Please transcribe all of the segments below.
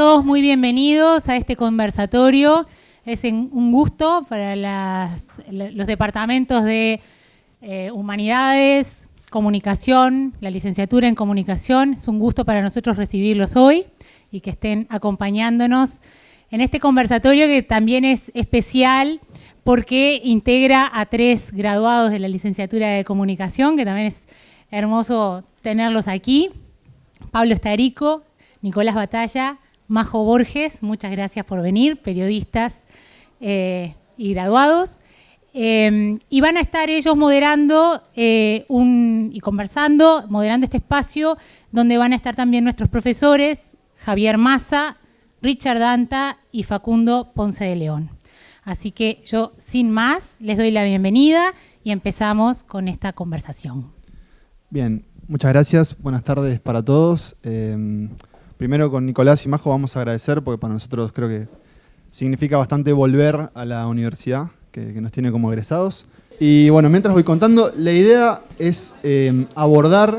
todos muy bienvenidos a este conversatorio. Es un gusto para los departamentos de Humanidades, Comunicación, la licenciatura en Comunicación. Es un gusto para nosotros recibirlos hoy y que estén acompañándonos en este conversatorio, que también es especial porque integra a 3 graduados de la licenciatura de Comunicación, que también es hermoso tenerlos aquí. Pablo Estarico, Nicolás Batalla, Majo Borges, muchas gracias por venir, periodistas y graduados. Y van a estar ellos moderando y conversando, moderando este espacio, donde van a estar también nuestros profesores, Javier Massa, Richard Danta y Facundo Ponce de León. Así que yo, sin más, les doy la bienvenida y empezamos con esta conversación. Bien, muchas gracias. Buenas tardes para todos. Primero, con Nicolás y Majo vamos a agradecer, porque para nosotros creo que significa bastante volver a la universidad, que nos tiene como egresados. Y bueno, mientras voy contando, la idea es abordar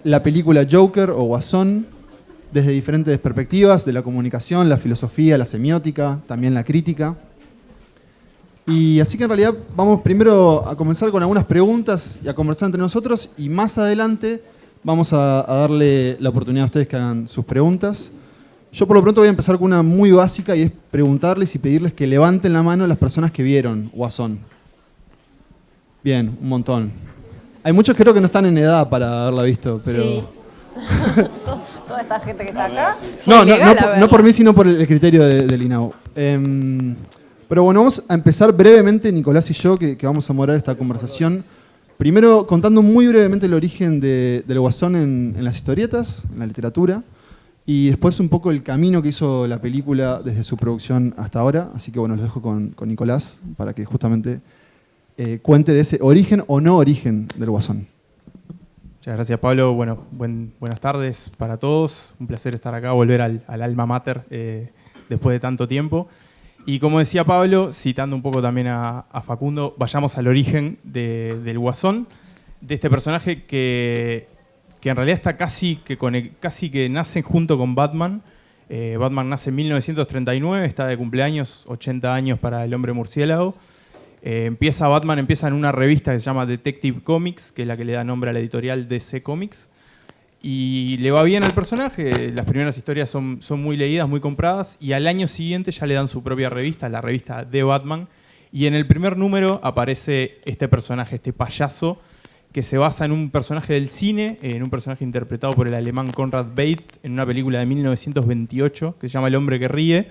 la película Joker o Guasón desde diferentes perspectivas, de la comunicación, la filosofía, la semiótica, también la crítica. Y así que en realidad vamos primero a comenzar con algunas preguntas y a conversar entre nosotros, y más adelante vamos a darle la oportunidad a ustedes que hagan sus preguntas. Yo por lo pronto voy a empezar con una muy básica, y es preguntarles y pedirles que levanten la mano las personas que vieron Guasón. Bien, un montón. Hay muchos que creo que no están en edad para haberla visto, pero... Sí. Toda esta gente que está acá. No por mí, sino por el criterio del INAU. Pero bueno, vamos a empezar brevemente, Nicolás y yo, que vamos a moderar esta conversación. Primero, contando muy brevemente el origen del Guasón en las historietas, en la literatura, y después un poco el camino que hizo la película desde su producción hasta ahora. Así que bueno, los dejo con Nicolás para que justamente cuente de ese origen o no origen del Guasón. Muchas gracias, Pablo. Bueno, buenas tardes para todos. Un placer estar acá, volver al alma mater después de tanto tiempo. Y como decía Pablo, citando un poco también a Facundo, vayamos al origen del Guasón, de este personaje que en realidad está casi que nace junto con Batman. Batman nace en 1939, está de cumpleaños, 80 años para el Hombre Murciélago. Batman empieza en una revista que se llama Detective Comics, que es la que le da nombre a la editorial DC Comics. Y le va bien al personaje, las primeras historias son muy leídas, muy compradas, y al año siguiente ya le dan su propia revista, la revista de Batman, y en el primer número aparece este personaje, este payaso, que se basa en un personaje del cine, en un personaje interpretado por el alemán Conrad Veidt, en una película de 1928 que se llama El hombre que ríe.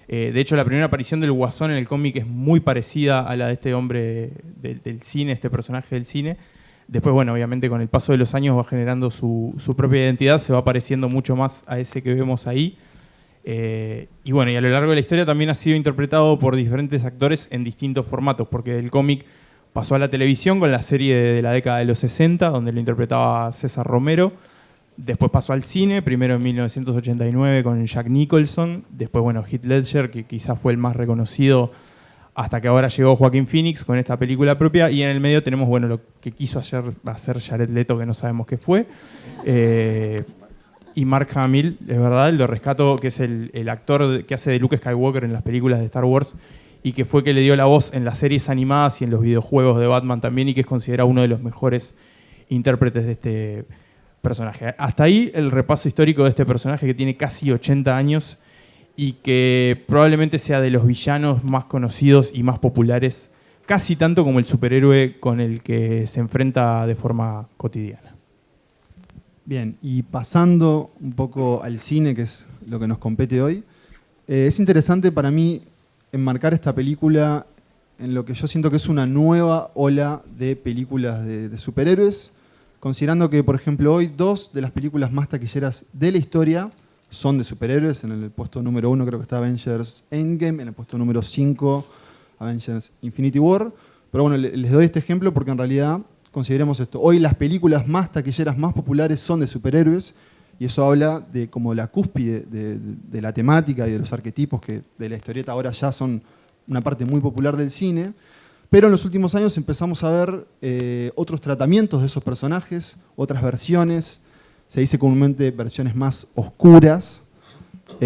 De hecho, la primera aparición del Guasón en el cómic es muy parecida a la de este hombre del cine, este personaje del cine. Después, bueno, obviamente con el paso de los años va generando su propia identidad, se va pareciendo mucho más a ese que vemos ahí. Y bueno, y a lo largo de la historia también ha sido interpretado por diferentes actores en distintos formatos, porque del cómic pasó a la televisión con la serie de la década de los 60, donde lo interpretaba César Romero. Después pasó al cine, primero en 1989 con Jack Nicholson. Después, bueno, Heath Ledger, que quizás fue el más reconocido, hasta que ahora llegó Joaquín Phoenix con esta película propia. Y en el medio tenemos, bueno, lo que quiso hacer Jared Leto, que no sabemos qué fue. Y Mark Hamill, es verdad, lo rescato, que es el actor que hace de Luke Skywalker en las películas de Star Wars, y que fue que le dio la voz en las series animadas y en los videojuegos de Batman también, y que es considerado uno de los mejores intérpretes de este personaje. Hasta ahí el repaso histórico de este personaje, que tiene casi 80 años y que probablemente sea de los villanos más conocidos y más populares, casi tanto como el superhéroe con el que se enfrenta de forma cotidiana. Bien, y pasando un poco al cine, que es lo que nos compete hoy, es interesante para mí enmarcar esta película en lo que yo siento que es una nueva ola de películas de superhéroes, considerando que, por ejemplo, hoy 2 de las películas más taquilleras de la historia son de superhéroes. En el puesto número 1 creo que está Avengers Endgame, en el puesto número 5 Avengers Infinity War. Pero bueno, les doy este ejemplo porque en realidad consideremos esto. Hoy las películas más taquilleras, más populares son de superhéroes, y eso habla de como la cúspide de la temática y de los arquetipos que de la historieta ahora ya son una parte muy popular del cine. Pero en los últimos años empezamos a ver otros tratamientos de esos personajes, otras versiones, se dice comúnmente versiones más oscuras, Y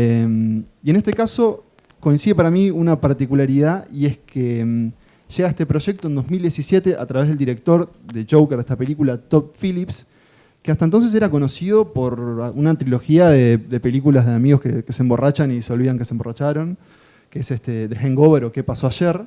en este caso coincide para mí una particularidad, y es que llega este proyecto en 2017 a través del director de Joker, esta película, Todd Phillips, que hasta entonces era conocido por una trilogía de películas de amigos que se emborrachan y se olvidan que se emborracharon, que es The Hangover o ¿Qué pasó ayer?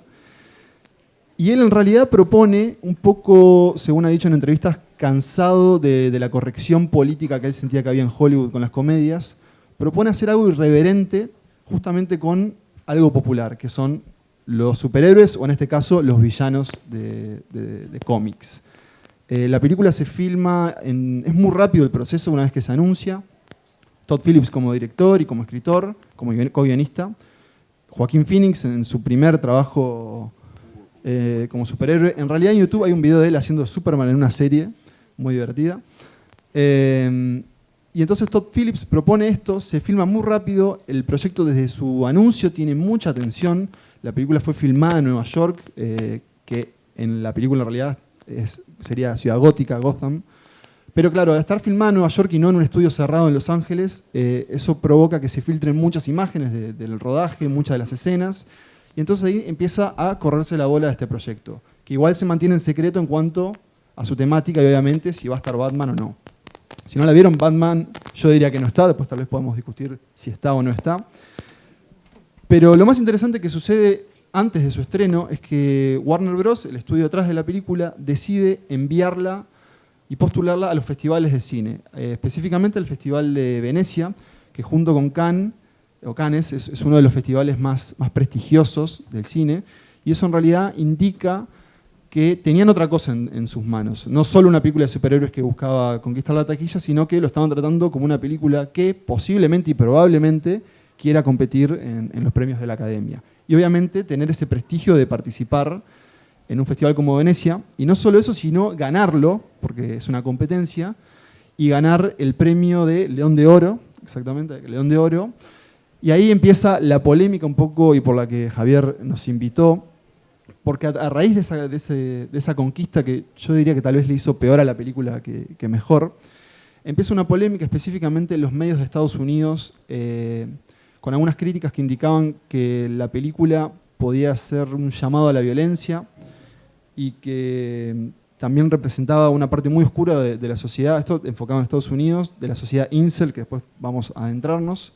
Y él en realidad propone un poco, según ha dicho en entrevistas, cansado de la corrección política que él sentía que había en Hollywood con las comedias, propone hacer algo irreverente justamente con algo popular, que son los superhéroes, o en este caso, los villanos de cómics. La película se filma, es muy rápido el proceso una vez que se anuncia. Todd Phillips como director y como escritor, como co-guionista. Joaquín Phoenix en su primer trabajo como superhéroe. En realidad en YouTube hay un video de él haciendo Superman en una serie muy divertida. Y entonces Todd Phillips propone esto, se filma muy rápido, el proyecto desde su anuncio tiene mucha atención. La película fue filmada en Nueva York, que en la película en realidad sería Ciudad Gótica, Gotham. Pero claro, al estar filmada en Nueva York y no en un estudio cerrado en Los Ángeles, eso provoca que se filtren muchas imágenes del rodaje, muchas de las escenas. Y entonces ahí empieza a correrse la bola de este proyecto, que igual se mantiene en secreto en cuanto a su temática y obviamente si va a estar Batman o no. Si no la vieron, Batman yo diría que no está, después tal vez podamos discutir si está o no está. Pero lo más interesante que sucede antes de su estreno es que Warner Bros., el estudio detrás de la película, decide enviarla y postularla a los festivales de cine, específicamente el Festival de Venecia, que junto con Cannes es uno de los festivales más prestigiosos del cine, y eso en realidad indica que tenían otra cosa en sus manos. No solo una película de superhéroes que buscaba conquistar la taquilla, sino que lo estaban tratando como una película que posiblemente y probablemente quiera competir en los premios de la Academia. Y obviamente tener ese prestigio de participar en un festival como Venecia, y no solo eso, sino ganarlo, porque es una competencia, y ganar el premio de León de Oro, exactamente, León de Oro. Y ahí empieza la polémica un poco, y por la que Javier nos invitó, porque a raíz de esa conquista, que yo diría que tal vez le hizo peor a la película que mejor, empieza una polémica específicamente en los medios de Estados Unidos, con algunas críticas que indicaban que la película podía ser un llamado a la violencia y que también representaba una parte muy oscura de la sociedad, esto enfocado en Estados Unidos, de la sociedad incel, que después vamos a adentrarnos.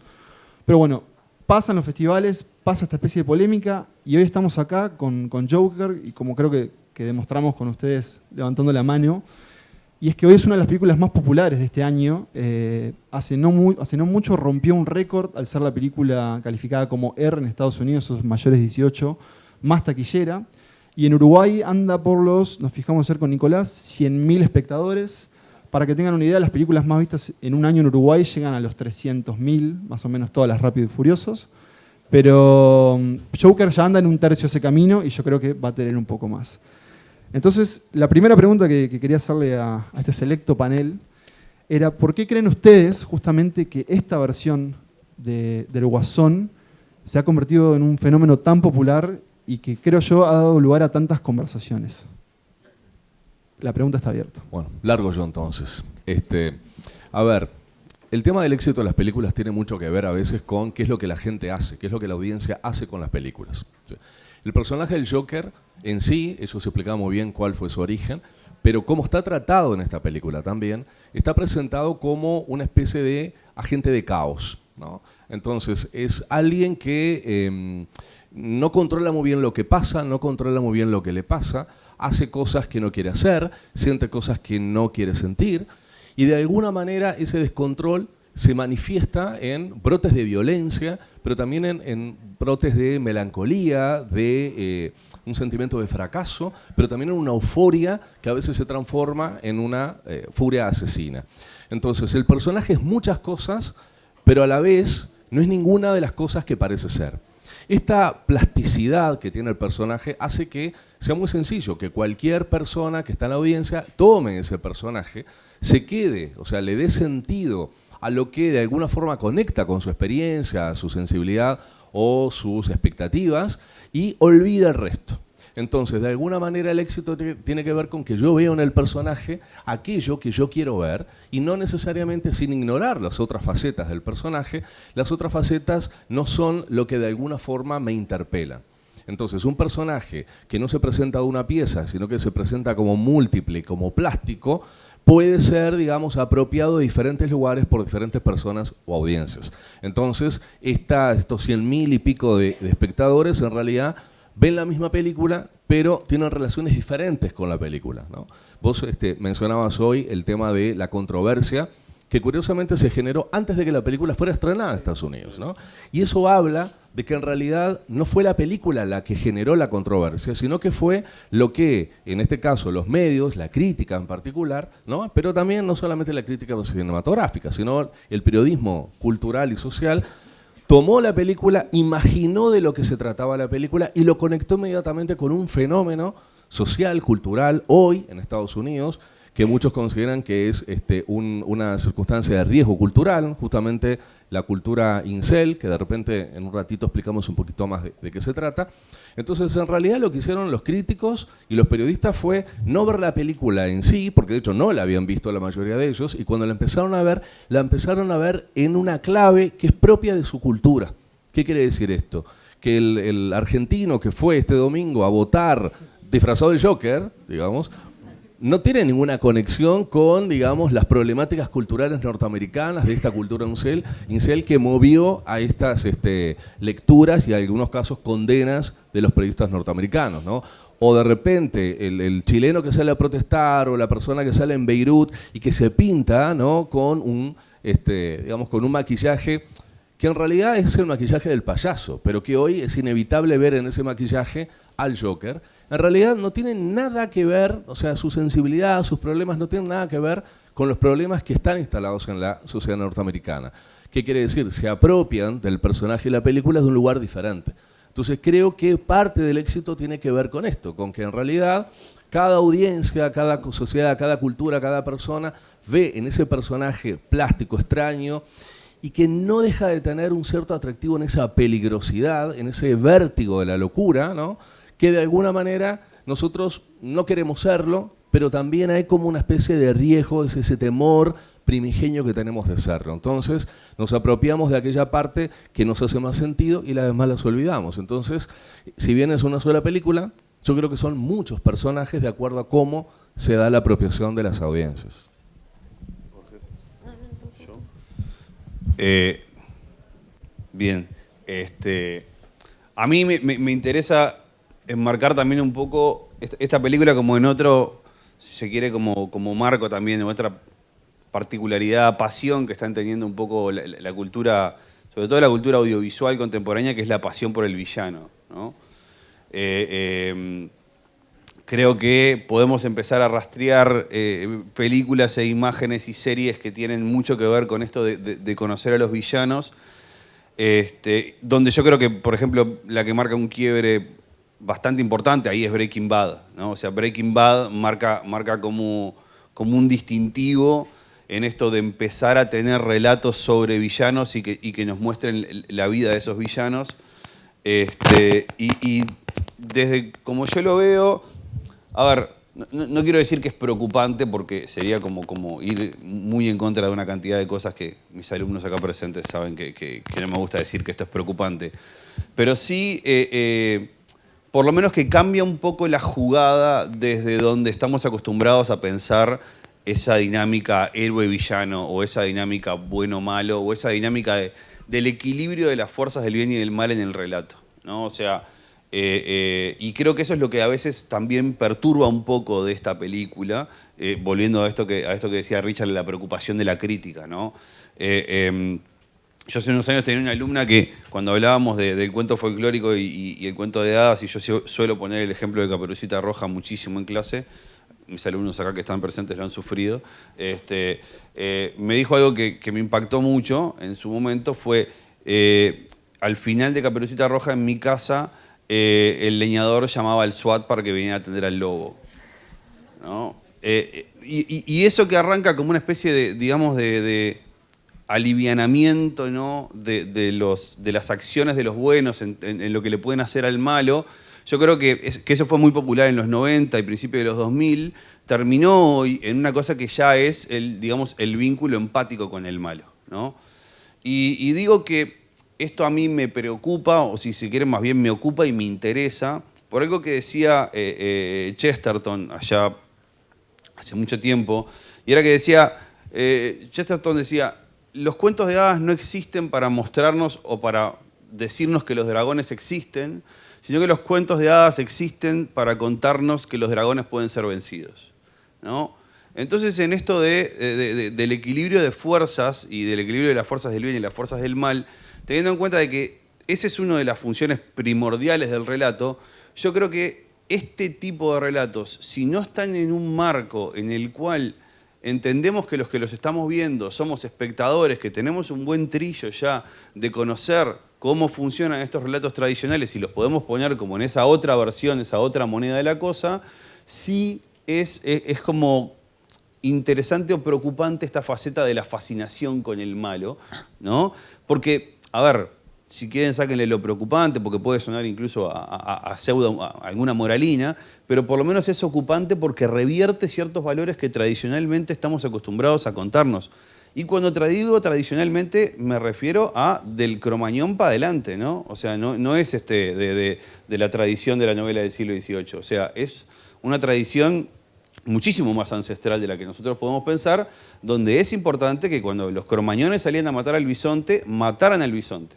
Pero bueno, pasan los festivales, pasa esta especie de polémica, y hoy estamos acá con Joker, y como creo que demostramos con ustedes levantando la mano, y es que hoy es una de las películas más populares de este año. Hace no mucho rompió un récord al ser la película calificada como R en Estados Unidos, esos mayores 18, más taquillera. Y en Uruguay anda por nos fijamos ayer con Nicolás, 100.000 espectadores. Para que tengan una idea, las películas más vistas en un año en Uruguay llegan a los 300.000, más o menos todas las Rápidos y Furiosos. Pero Joker ya anda en un tercio de ese camino y yo creo que va a tener un poco más. Entonces, la primera pregunta que quería hacerle a este selecto panel era ¿por qué creen ustedes justamente que esta versión del Guasón se ha convertido en un fenómeno tan popular y que creo yo ha dado lugar a tantas conversaciones? La pregunta está abierta. Bueno, largo yo entonces. A ver, el tema del éxito de las películas tiene mucho que ver a veces con qué es lo que la gente hace, qué es lo que la audiencia hace con las películas. ¿Sí? El personaje del Joker en sí, eso se explicaba muy bien cuál fue su origen, pero cómo está tratado en esta película también, está presentado como una especie de agente de caos, ¿no? Entonces, es alguien que no controla muy bien lo que pasa, no controla muy bien lo que le pasa, hace cosas que no quiere hacer, siente cosas que no quiere sentir, y de alguna manera ese descontrol se manifiesta en brotes de violencia, pero también en brotes de melancolía, de un sentimiento de fracaso, pero también en una euforia que a veces se transforma en una furia asesina. Entonces, el personaje es muchas cosas, pero a la vez no es ninguna de las cosas que parece ser. Esta plasticidad que tiene el personaje hace que sea muy sencillo, que cualquier persona que está en la audiencia tome ese personaje, se quede, o sea, le dé sentido a lo que de alguna forma conecta con su experiencia, su sensibilidad o sus expectativas, y olvida el resto. Entonces, de alguna manera el éxito tiene que ver con que yo veo en el personaje aquello que yo quiero ver y no necesariamente sin ignorar las otras facetas del personaje. Las otras facetas no son lo que de alguna forma me interpelan. Entonces, un personaje que no se presenta de una pieza, sino que se presenta como múltiple, como plástico, puede ser, digamos, apropiado de diferentes lugares por diferentes personas o audiencias. Entonces, estos 100.000 y pico de espectadores en realidad ven la misma película, pero tienen relaciones diferentes con la película, ¿no? Vos mencionabas hoy el tema de la controversia, que curiosamente se generó antes de que la película fuera estrenada en Estados Unidos, ¿no? Y eso habla de que en realidad no fue la película la que generó la controversia, sino que fue lo que, en este caso, los medios, la crítica en particular, ¿no? Pero también no solamente la crítica cinematográfica, sino el periodismo cultural y social, tomó la película, imaginó de lo que se trataba la película y lo conectó inmediatamente con un fenómeno social, cultural, hoy en Estados Unidos, que muchos consideran que es una circunstancia de riesgo cultural, justamente la cultura incel, que de repente en un ratito explicamos un poquito más de qué se trata. Entonces, en realidad lo que hicieron los críticos y los periodistas fue no ver la película en sí, porque de hecho no la habían visto la mayoría de ellos, y cuando la empezaron a ver en una clave que es propia de su cultura. ¿Qué quiere decir esto? Que el argentino que fue este domingo a votar disfrazado de Joker, digamos, no tiene ninguna conexión con, digamos, las problemáticas culturales norteamericanas de esta cultura incel que movió a estas lecturas y en algunos casos condenas de los periodistas norteamericanos, ¿no? O de repente el chileno que sale a protestar o la persona que sale en Beirut y que se pinta, ¿no? con un maquillaje que en realidad es el maquillaje del payaso, pero que hoy es inevitable ver en ese maquillaje al Joker. En realidad no tienen nada que ver, o sea, su sensibilidad, sus problemas no tienen nada que ver con los problemas que están instalados en la sociedad norteamericana. ¿Qué quiere decir? Se apropian del personaje y la película de un lugar diferente. Entonces creo que parte del éxito tiene que ver con esto, con que en realidad cada audiencia, cada sociedad, cada cultura, cada persona ve en ese personaje plástico, extraño, y que no deja de tener un cierto atractivo en esa peligrosidad, en ese vértigo de la locura, ¿no? Que de alguna manera nosotros no queremos serlo, pero también hay como una especie de riesgo, es ese temor primigenio que tenemos de serlo. Entonces nos apropiamos de aquella parte que nos hace más sentido y las demás las olvidamos. Entonces, si bien es una sola película, yo creo que son muchos personajes de acuerdo a cómo se da la apropiación de las audiencias. Bien, a mí me interesa enmarcar también un poco esta película como en otro, si se quiere, como marco también, en otra particularidad, pasión que están teniendo un poco la cultura, sobre todo la cultura audiovisual contemporánea, que es la pasión por el villano, ¿no? Creo que podemos empezar a rastrear películas e imágenes y series que tienen mucho que ver con esto de conocer a los villanos, donde yo creo que, por ejemplo, la que marca un quiebre bastante importante ahí es Breaking Bad, ¿no? O sea, Breaking Bad marca como un distintivo en esto de empezar a tener relatos sobre villanos y que nos muestren la vida de esos villanos. Y desde como yo lo veo, a ver, no quiero decir que es preocupante porque sería como ir muy en contra de una cantidad de cosas que mis alumnos acá presentes saben que no me gusta decir que esto es preocupante. Pero sí, por lo menos que cambia un poco la jugada desde donde estamos acostumbrados a pensar esa dinámica héroe-villano o esa dinámica bueno-malo o esa dinámica del equilibrio de las fuerzas del bien y del mal en el relato, ¿no? O sea, y creo que eso es lo que a veces también perturba un poco de esta película, volviendo a esto que decía Richard, la preocupación de la crítica, ¿no? Yo hace unos años tenía una alumna que cuando hablábamos del cuento folclórico y el cuento de hadas, y yo suelo poner el ejemplo de Caperucita Roja muchísimo en clase, mis alumnos acá que están presentes lo han sufrido, me dijo algo que me impactó mucho en su momento, fue al final de Caperucita Roja en mi casa, el leñador llamaba al SWAT para que viniera a atender al lobo, ¿no? Y eso que arranca como una especie de, digamos, de alivianamiento, ¿no? de las acciones de los buenos en lo que le pueden hacer al malo, yo creo que eso fue muy popular en los 90 y principios de los 2000, terminó hoy en una cosa que ya es digamos, el vínculo empático con el malo, ¿no? Y digo que esto a mí me preocupa, o si se quiere más bien me ocupa y me interesa, por algo que decía Chesterton allá hace mucho tiempo, y era que decía, Chesterton decía, los cuentos de hadas no existen para mostrarnos o para decirnos que los dragones existen, sino que los cuentos de hadas existen para contarnos que los dragones pueden ser vencidos, ¿no? Entonces, en esto del equilibrio de fuerzas y del equilibrio de las fuerzas del bien y las fuerzas del mal, teniendo en cuenta de que esa es una de las funciones primordiales del relato, yo creo que este tipo de relatos, si no están en un marco en el cual entendemos que los estamos viendo somos espectadores, que tenemos un buen trillo ya de conocer cómo funcionan estos relatos tradicionales y los podemos poner como en esa otra versión, esa otra moneda de la cosa, sí es como interesante o preocupante esta faceta de la fascinación con el malo, ¿no? Porque, a ver, si quieren sáquenle lo preocupante, porque puede sonar incluso a alguna moralina, pero por lo menos es ocupante porque revierte ciertos valores que tradicionalmente estamos acostumbrados a contarnos. Y cuando digo tradicionalmente me refiero a del Cromañón para adelante, ¿no? O sea, no es de la tradición de la novela del siglo XVIII. O sea, es una tradición muchísimo más ancestral de la que nosotros podemos pensar, donde es importante que cuando los cromañones salían a matar al bisonte, mataran al bisonte.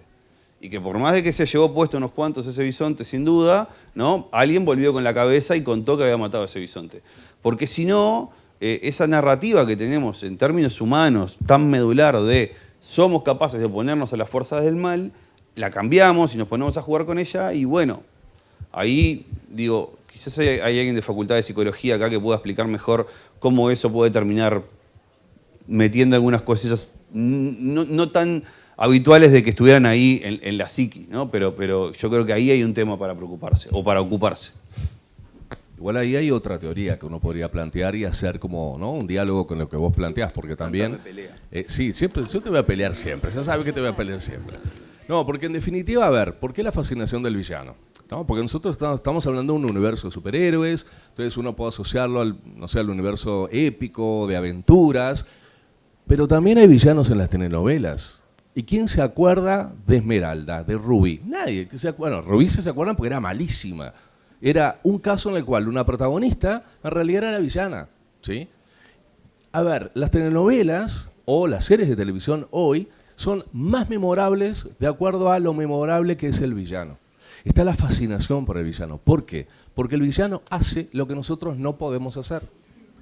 Y que por más de que se llevó puesto unos cuantos ese bisonte, sin duda, ¿no? Alguien volvió con la cabeza y contó que había matado a ese bisonte. Porque si no, esa narrativa que tenemos en términos humanos tan medular de somos capaces de oponernos a las fuerzas del mal, la cambiamos y nos ponemos a jugar con ella y bueno, ahí digo, quizás hay alguien de Facultad de Psicología acá que pueda explicar mejor cómo eso puede terminar metiendo algunas cosillas no tan habituales de que estuvieran ahí en la psiqui, ¿no? Pero yo creo que ahí hay un tema para preocuparse o para ocuparse. Igual ahí hay otra teoría que uno podría plantear y hacer como, ¿no?, un diálogo con lo que vos planteás, porque también... sí, siempre, yo te voy a pelear siempre, ya sabes que te voy a pelear siempre. No, porque en definitiva, a ver, ¿por qué la fascinación del villano? ¿No? Porque nosotros estamos hablando de un universo de superhéroes, entonces uno puede asociarlo al, no sé, al universo épico, de aventuras, pero también hay villanos en las telenovelas. ¿Y quién se acuerda de Esmeralda, de Rubí? Nadie. Bueno, Rubí se acuerdan porque era malísima. Era un caso en el cual una protagonista en realidad era la villana, ¿sí? A ver, las telenovelas o las series de televisión hoy son más memorables de acuerdo a lo memorable que es el villano. Está la fascinación por el villano. ¿Por qué? Porque el villano hace lo que nosotros no podemos hacer.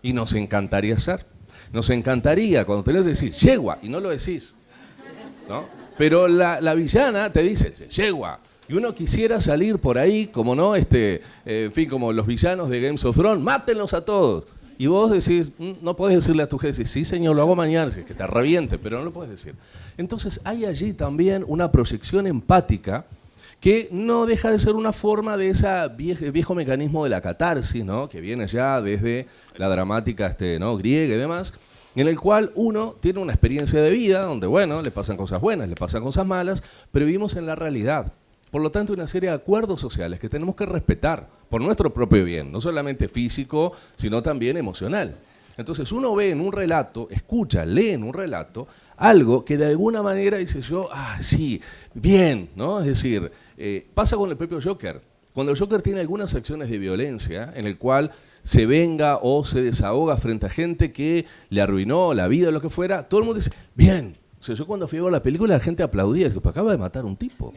Y nos encantaría hacer. Nos encantaría cuando tenés que decir, yegua, y no lo decís, ¿no? Pero la villana te dice, yegua. Y uno quisiera salir por ahí, como no, en fin, como los villanos de Game of Thrones, mátenlos a todos. Y vos decís, no podés decirle a tu jefe, sí señor, lo hago mañana, que te reviente, pero no lo podés decir. Entonces hay allí también una proyección empática que no deja de ser una forma de ese viejo mecanismo de la catarsis, ¿no?, que viene ya desde la dramática ¿no?, griega y demás, en el cual uno tiene una experiencia de vida donde, bueno, le pasan cosas buenas, le pasan cosas malas, pero vivimos en la realidad. Por lo tanto, hay una serie de acuerdos sociales que tenemos que respetar por nuestro propio bien, no solamente físico, sino también emocional. Entonces, uno ve en un relato, escucha, lee en un relato, algo que de alguna manera dice yo, sí, bien, ¿no? Es decir, pasa con el propio Joker. Cuando el Joker tiene algunas acciones de violencia en el cual se venga o se desahoga frente a gente que le arruinó la vida o lo que fuera, todo el mundo dice, bien. O sea, yo cuando fui a ver la película la gente aplaudía, es que acaba de matar a un tipo,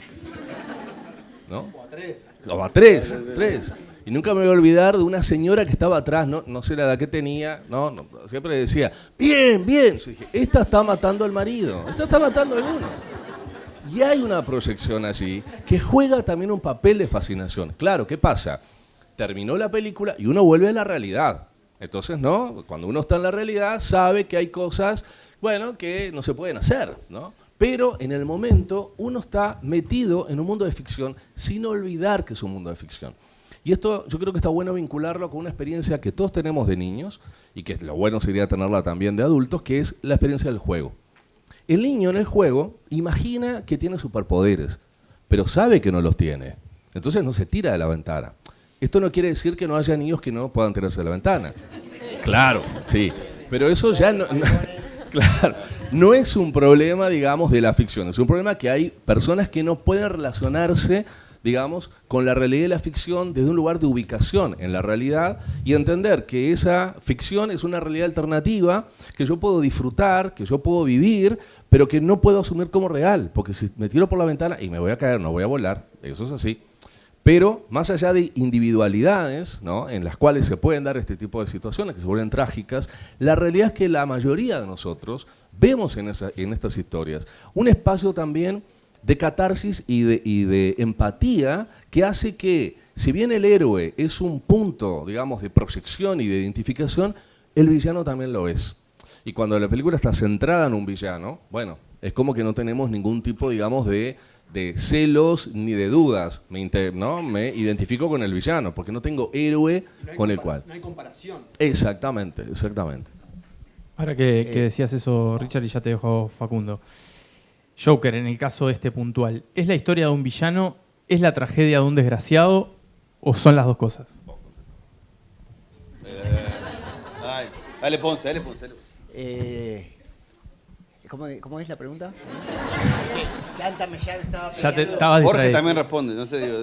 ¿no? O a tres. O a tres. Y nunca me voy a olvidar de una señora que estaba atrás, no sé la edad que tenía, no, siempre decía, bien, bien. Yo dije, esta está matando al marido, esta está matando al uno. Y hay una proyección allí que juega también un papel de fascinación. Claro, ¿qué pasa? Terminó la película y uno vuelve a la realidad. Entonces, ¿no? Cuando uno está en la realidad sabe que hay cosas, bueno, que no se pueden hacer, ¿no? Pero en el momento uno está metido en un mundo de ficción sin olvidar que es un mundo de ficción. Y esto yo creo que está bueno vincularlo con una experiencia que todos tenemos de niños y que lo bueno sería tenerla también de adultos, que es la experiencia del juego. El niño en el juego imagina que tiene superpoderes, pero sabe que no los tiene. Entonces no se tira de la ventana. Esto no quiere decir que no haya niños que no puedan tirarse de la ventana. Claro, sí. Pero eso ya claro, no es un problema, digamos, de la ficción. Es un problema que hay personas que no pueden relacionarse, digamos, con la realidad de la ficción desde un lugar de ubicación en la realidad y entender que esa ficción es una realidad alternativa que yo puedo disfrutar, que yo puedo vivir, pero que no puedo asumir como real, porque si me tiro por la ventana y me voy a caer, no voy a volar, eso es así. Pero más allá de individualidades, ¿no?, en las cuales se pueden dar este tipo de situaciones que se vuelven trágicas, la realidad es que la mayoría de nosotros vemos en estas historias un espacio también de catarsis y de empatía que hace que, si bien el héroe es un punto, digamos, de proyección y de identificación, el villano también lo es. Y cuando la película está centrada en un villano, bueno, es como que no tenemos ningún tipo, digamos, de celos ni de dudas. Me identifico con el villano, porque no tengo héroe con el cual. No hay comparación. Exactamente, exactamente. Ahora que decías eso, Richard, y ya te dejo, Facundo. Joker, en el caso este puntual, ¿es la historia de un villano, es la tragedia de un desgraciado o son las dos cosas? Dale, Ponce. ¿Cómo es la pregunta? Cántame, ya estaba Ya te peleando. estabas Jorge distraído. también responde, no sé, digo,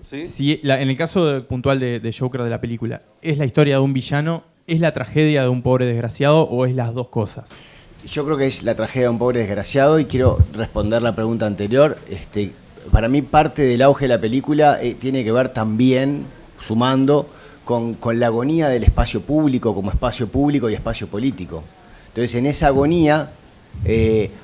¿sí? Si en el caso puntual de Joker de la película, ¿es la historia de un villano, es la tragedia de un pobre desgraciado o es las dos cosas? Yo creo que es la tragedia de un pobre desgraciado y quiero responder la pregunta anterior. Para mí parte del auge de la película tiene que ver también, sumando, con la agonía del espacio público como espacio público y espacio político. Entonces en esa agonía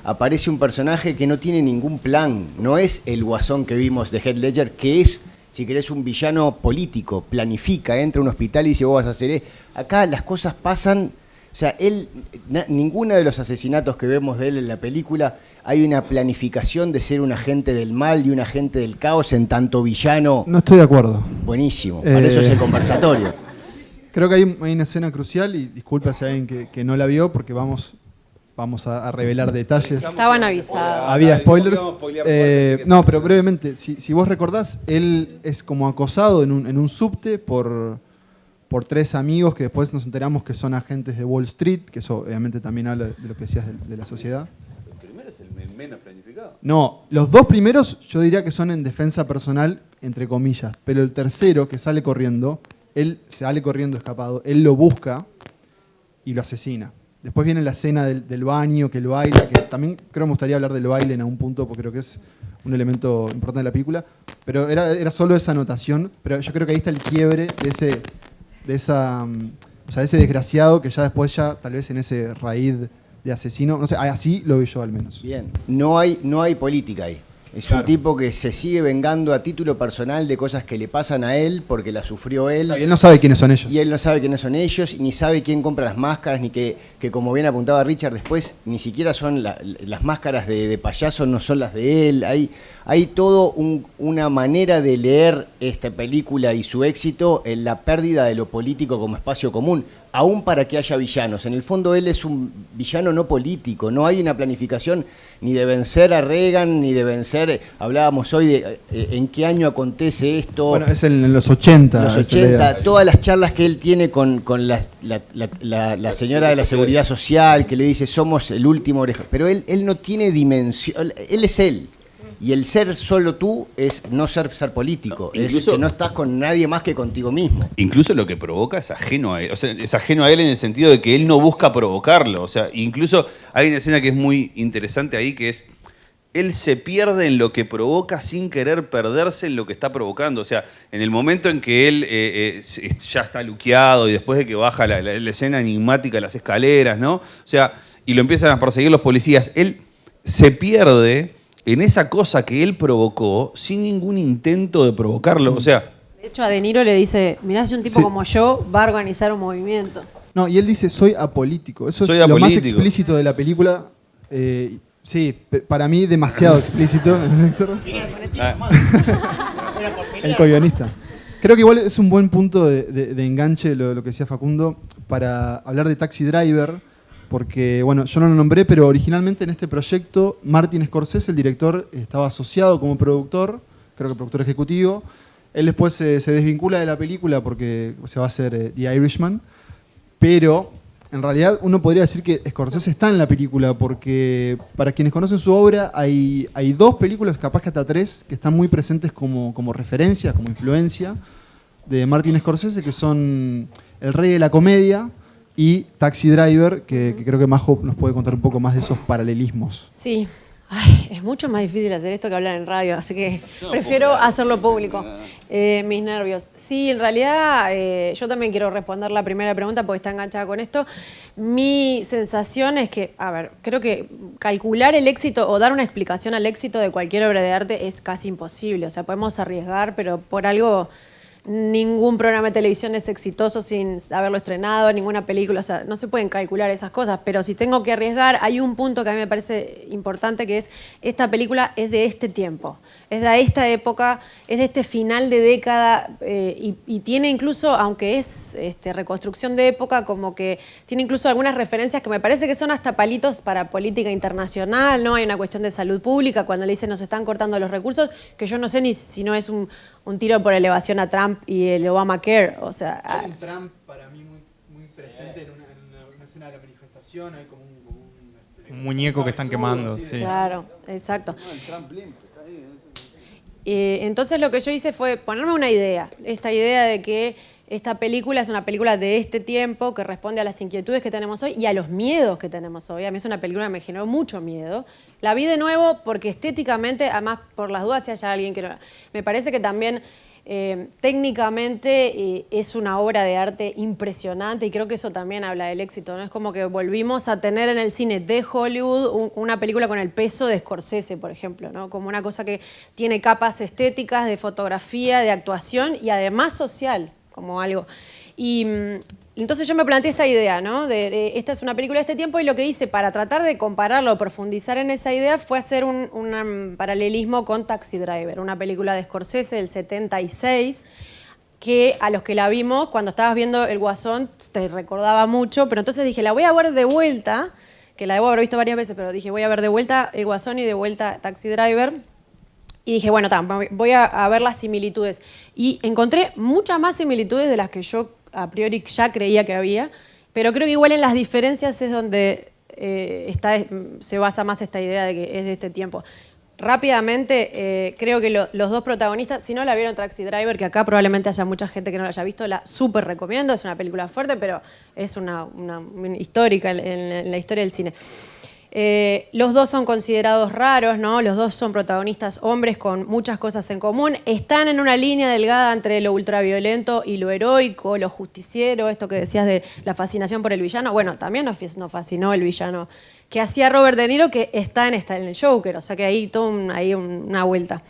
aparece un personaje que no tiene ningún plan, no es el guasón que vimos de Heath Ledger, que es, si querés, un villano político, planifica, entra a un hospital y dice vos vas a hacer esto. Acá las cosas pasan, o sea, ninguno de los asesinatos que vemos de él en la película hay una planificación de ser un agente del mal y un agente del caos en tanto villano. No estoy de acuerdo. Buenísimo, para eso es el conversatorio. Creo que hay una escena crucial, y disculpa si hay alguien que no la vio, porque vamos a revelar detalles. Estaban avisados. Había spoilers. No, pero brevemente, si vos recordás, él es como acosado en un subte por 3 amigos que después nos enteramos que son agentes de Wall Street, que eso obviamente también habla de lo que decías de la sociedad. El primero es el menos planificado. No, los 2 primeros yo diría que son en defensa personal, entre comillas, pero el tercero que sale corriendo, él sale corriendo escapado, él lo busca y lo asesina. Después viene la escena del baño, que él baila, que también creo que me gustaría hablar del baile en algún punto, porque creo que es un elemento importante de la película, pero era solo esa anotación, pero yo creo que ahí está el quiebre de ese desgraciado que ya después tal vez en ese raíz de asesino, no sé, así lo veo yo al menos. Bien, no hay política ahí. Es un tipo que se sigue vengando a título personal de cosas que le pasan a él porque las sufrió él. Y él no sabe quiénes son ellos. Y él no sabe quiénes son ellos, ni sabe quién compra las máscaras, ni que como bien apuntaba Richard después, ni siquiera son las máscaras de payaso, no son las de él. Hay todo una manera de leer esta película y su éxito en la pérdida de lo político como espacio común, aún para que haya villanos. En el fondo él es un villano no político, no hay una planificación ni de vencer a Reagan, ni de vencer, hablábamos hoy de en qué año acontece esto. Bueno, es en los 80. Los 80, todas las charlas que él tiene con la señora de la Seguridad Social, que le dice somos el último oreja. Pero él no tiene dimensión, él es él. Y el ser solo tú es no ser político, es que no estás con nadie más que contigo mismo. Incluso lo que provoca es ajeno a él. O sea, es ajeno a él en el sentido de que él no busca provocarlo. O sea, incluso hay una escena que es muy interesante ahí, que es él se pierde en lo que provoca sin querer perderse en lo que está provocando. O sea, en el momento en que él ya está luqueado y después de que baja la escena enigmática de las escaleras, ¿no? O sea, y lo empiezan a perseguir los policías, él se pierde en esa cosa que él provocó sin ningún intento de provocarlo. O sea, De hecho, a De Niro le dice, mirá, si un tipo Sí. como yo va a organizar un movimiento. No, y él dice, soy apolítico. Eso Soy es lo más apolítico. explícito de la película. Sí, para mí demasiado explícito, Héctor. El co-guionista. Creo que igual es un buen punto de enganche lo que decía Facundo para hablar de Taxi Driver, porque, bueno, yo no lo nombré, pero originalmente en este proyecto Martin Scorsese, el director, estaba asociado como productor, creo que productor ejecutivo, Él después se desvincula de la película porque se va a hacer The Irishman, pero en realidad uno podría decir que Scorsese está en la película porque para quienes conocen su obra hay 2 películas, capaz que hasta 3, que están muy presentes como referencia, como influencia de Martin Scorsese, que son El Rey de la Comedia y Taxi Driver, que creo que Majo nos puede contar un poco más de esos paralelismos. Sí. Ay, es mucho más difícil hacer esto que hablar en radio, así que prefiero hacerlo público. Mis nervios. Sí, en realidad yo también quiero responder la primera pregunta porque está enganchada con esto. Mi sensación es que, a ver, creo que calcular el éxito o dar una explicación al éxito de cualquier obra de arte es casi imposible. O sea, podemos arriesgar, pero por algo... Ningún programa de televisión es exitoso sin haberlo estrenado, ninguna película, o sea, no se pueden calcular esas cosas, pero si tengo que arriesgar, hay un punto que a mí me parece importante, que es, esta película es de este tiempo, es de esta época, es de este final de década, y tiene incluso, aunque es reconstrucción de época, como que tiene incluso algunas referencias que me parece que son hasta palitos para política internacional, ¿no? Hay una cuestión de salud pública, cuando le dicen nos están cortando los recursos, que yo no sé ni si no es un tiro por elevación a Trump y el Obamacare, o sea... Hay un Trump para mí muy presente en una escena de la manifestación, hay como un muñeco que están quemando. Sí. Claro, exacto. El Trump limpio, está ahí. Entonces lo que yo hice fue ponerme una idea, esta idea de que esta película es una película de este tiempo que responde a las inquietudes que tenemos hoy y a los miedos que tenemos hoy. A mí es una película que me generó mucho miedo. La vi de nuevo porque estéticamente, además por las dudas si hay alguien que no... Me parece que también técnicamente es una obra de arte impresionante y creo que eso también habla del éxito, ¿no? Es como que volvimos a tener en el cine de Hollywood una película con el peso de Scorsese, por ejemplo, ¿no? Como una cosa que tiene capas estéticas, de fotografía, de actuación y además social, como algo. Y entonces yo me planteé esta idea, ¿no? Esta es una película de este tiempo y lo que hice para tratar de compararlo, profundizar en esa idea, fue hacer un paralelismo con Taxi Driver, una película de Scorsese del 76, que a los que la vimos, cuando estabas viendo El Guasón, te recordaba mucho, pero entonces dije, la voy a ver de vuelta, que la debo haber visto varias veces, pero dije, voy a ver de vuelta El Guasón y de vuelta Taxi Driver. Y dije, bueno, voy a ver las similitudes. Y encontré muchas más similitudes de las que yo a priori ya creía que había, pero creo que igual en las diferencias es donde se basa más esta idea de que es de este tiempo. Rápidamente, creo que los dos protagonistas, si no la vieron Taxi Driver, que acá probablemente haya mucha gente que no la haya visto, la súper recomiendo, es una película fuerte, pero es una histórica en la historia del cine. Los dos son considerados raros, ¿no? Los dos son protagonistas hombres con muchas cosas en común. Están en una línea delgada entre lo ultraviolento y lo heroico, lo justiciero, esto que decías de la fascinación por el villano. Bueno, también nos fascinó el villano que hacía Robert De Niro, que está en el Joker, o sea que hay una vuelta.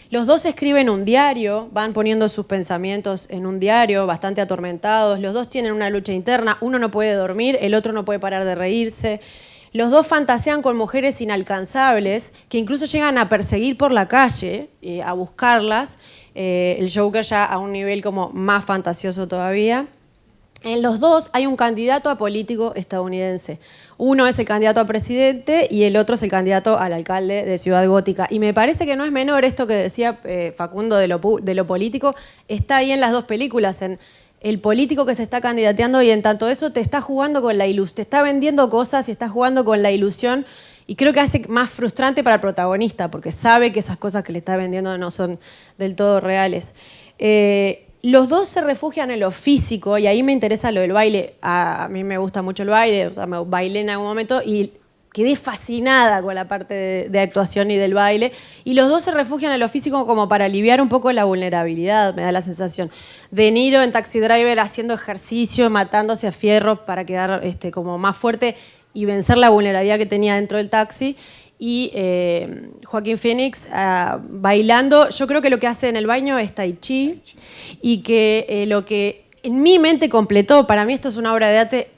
Los dos escriben un diario, van poniendo sus pensamientos en un diario, bastante atormentados. Los dos tienen una lucha interna, uno no puede dormir, el otro no puede parar de reírse. Los dos fantasean con mujeres inalcanzables que incluso llegan a perseguir por la calle, a buscarlas. El Joker ya a un nivel como más fantasioso todavía. En los dos hay un candidato a político estadounidense. Uno es el candidato a presidente y el otro es el candidato al alcalde de Ciudad Gótica. Y me parece que no es menor esto que decía Facundo de lo político. Está ahí en las dos películas, en el político que se está candidateando y en tanto eso te está jugando con la ilusión, te está vendiendo cosas y está jugando con la ilusión y creo que hace más frustrante para el protagonista porque sabe que esas cosas que le está vendiendo no son del todo reales. Los dos se refugian en lo físico y ahí me interesa lo del baile. A mí me gusta mucho el baile, o sea, me bailé en algún momento y quedé fascinada con la parte de actuación y del baile. Y los dos se refugian en lo físico como para aliviar un poco la vulnerabilidad, me da la sensación. De Niro en Taxi Driver haciendo ejercicio, matándose a fierro para quedar como más fuerte y vencer la vulnerabilidad que tenía dentro del taxi. Y Joaquín Phoenix bailando. Yo creo que lo que hace en el baño es tai chi y que lo que en mi mente completó, para mí esto es una obra de arte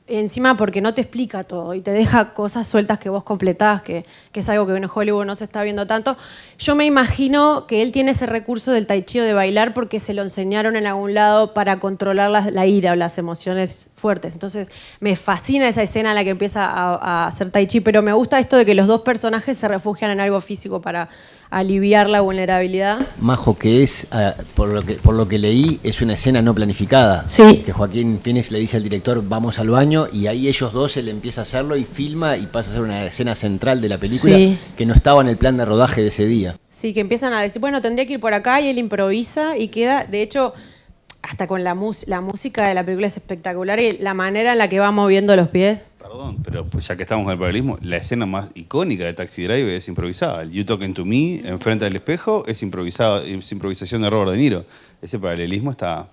encima porque no te explica todo y te deja cosas sueltas que vos completás, que es algo que en Hollywood no se está viendo tanto. Yo me imagino que él tiene ese recurso del tai chi o de bailar porque se lo enseñaron en algún lado para controlar la ira o las emociones fuertes. Entonces me fascina esa escena en la que empieza a hacer tai chi, pero me gusta esto de que los dos personajes se refugian en algo físico para aliviar la vulnerabilidad. Majo, que es, por lo que leí, es una escena no planificada. Sí. Que Joaquín Phoenix le dice al director, vamos al baño, y ahí ellos dos, él empieza a hacerlo y filma y pasa a ser una escena central de la película Sí. que no estaba en el plan de rodaje de ese día. Sí, que empiezan a decir, bueno, tendría que ir por acá y él improvisa y queda, de hecho, hasta con la música de la película es espectacular y la manera en la que va moviendo los pies. Perdón, pero pues ya que estamos con el paralelismo, la escena más icónica de Taxi Driver es improvisada. El You Talking to Me, enfrente del espejo, es improvisada, es improvisación de Robert De Niro. Ese paralelismo está...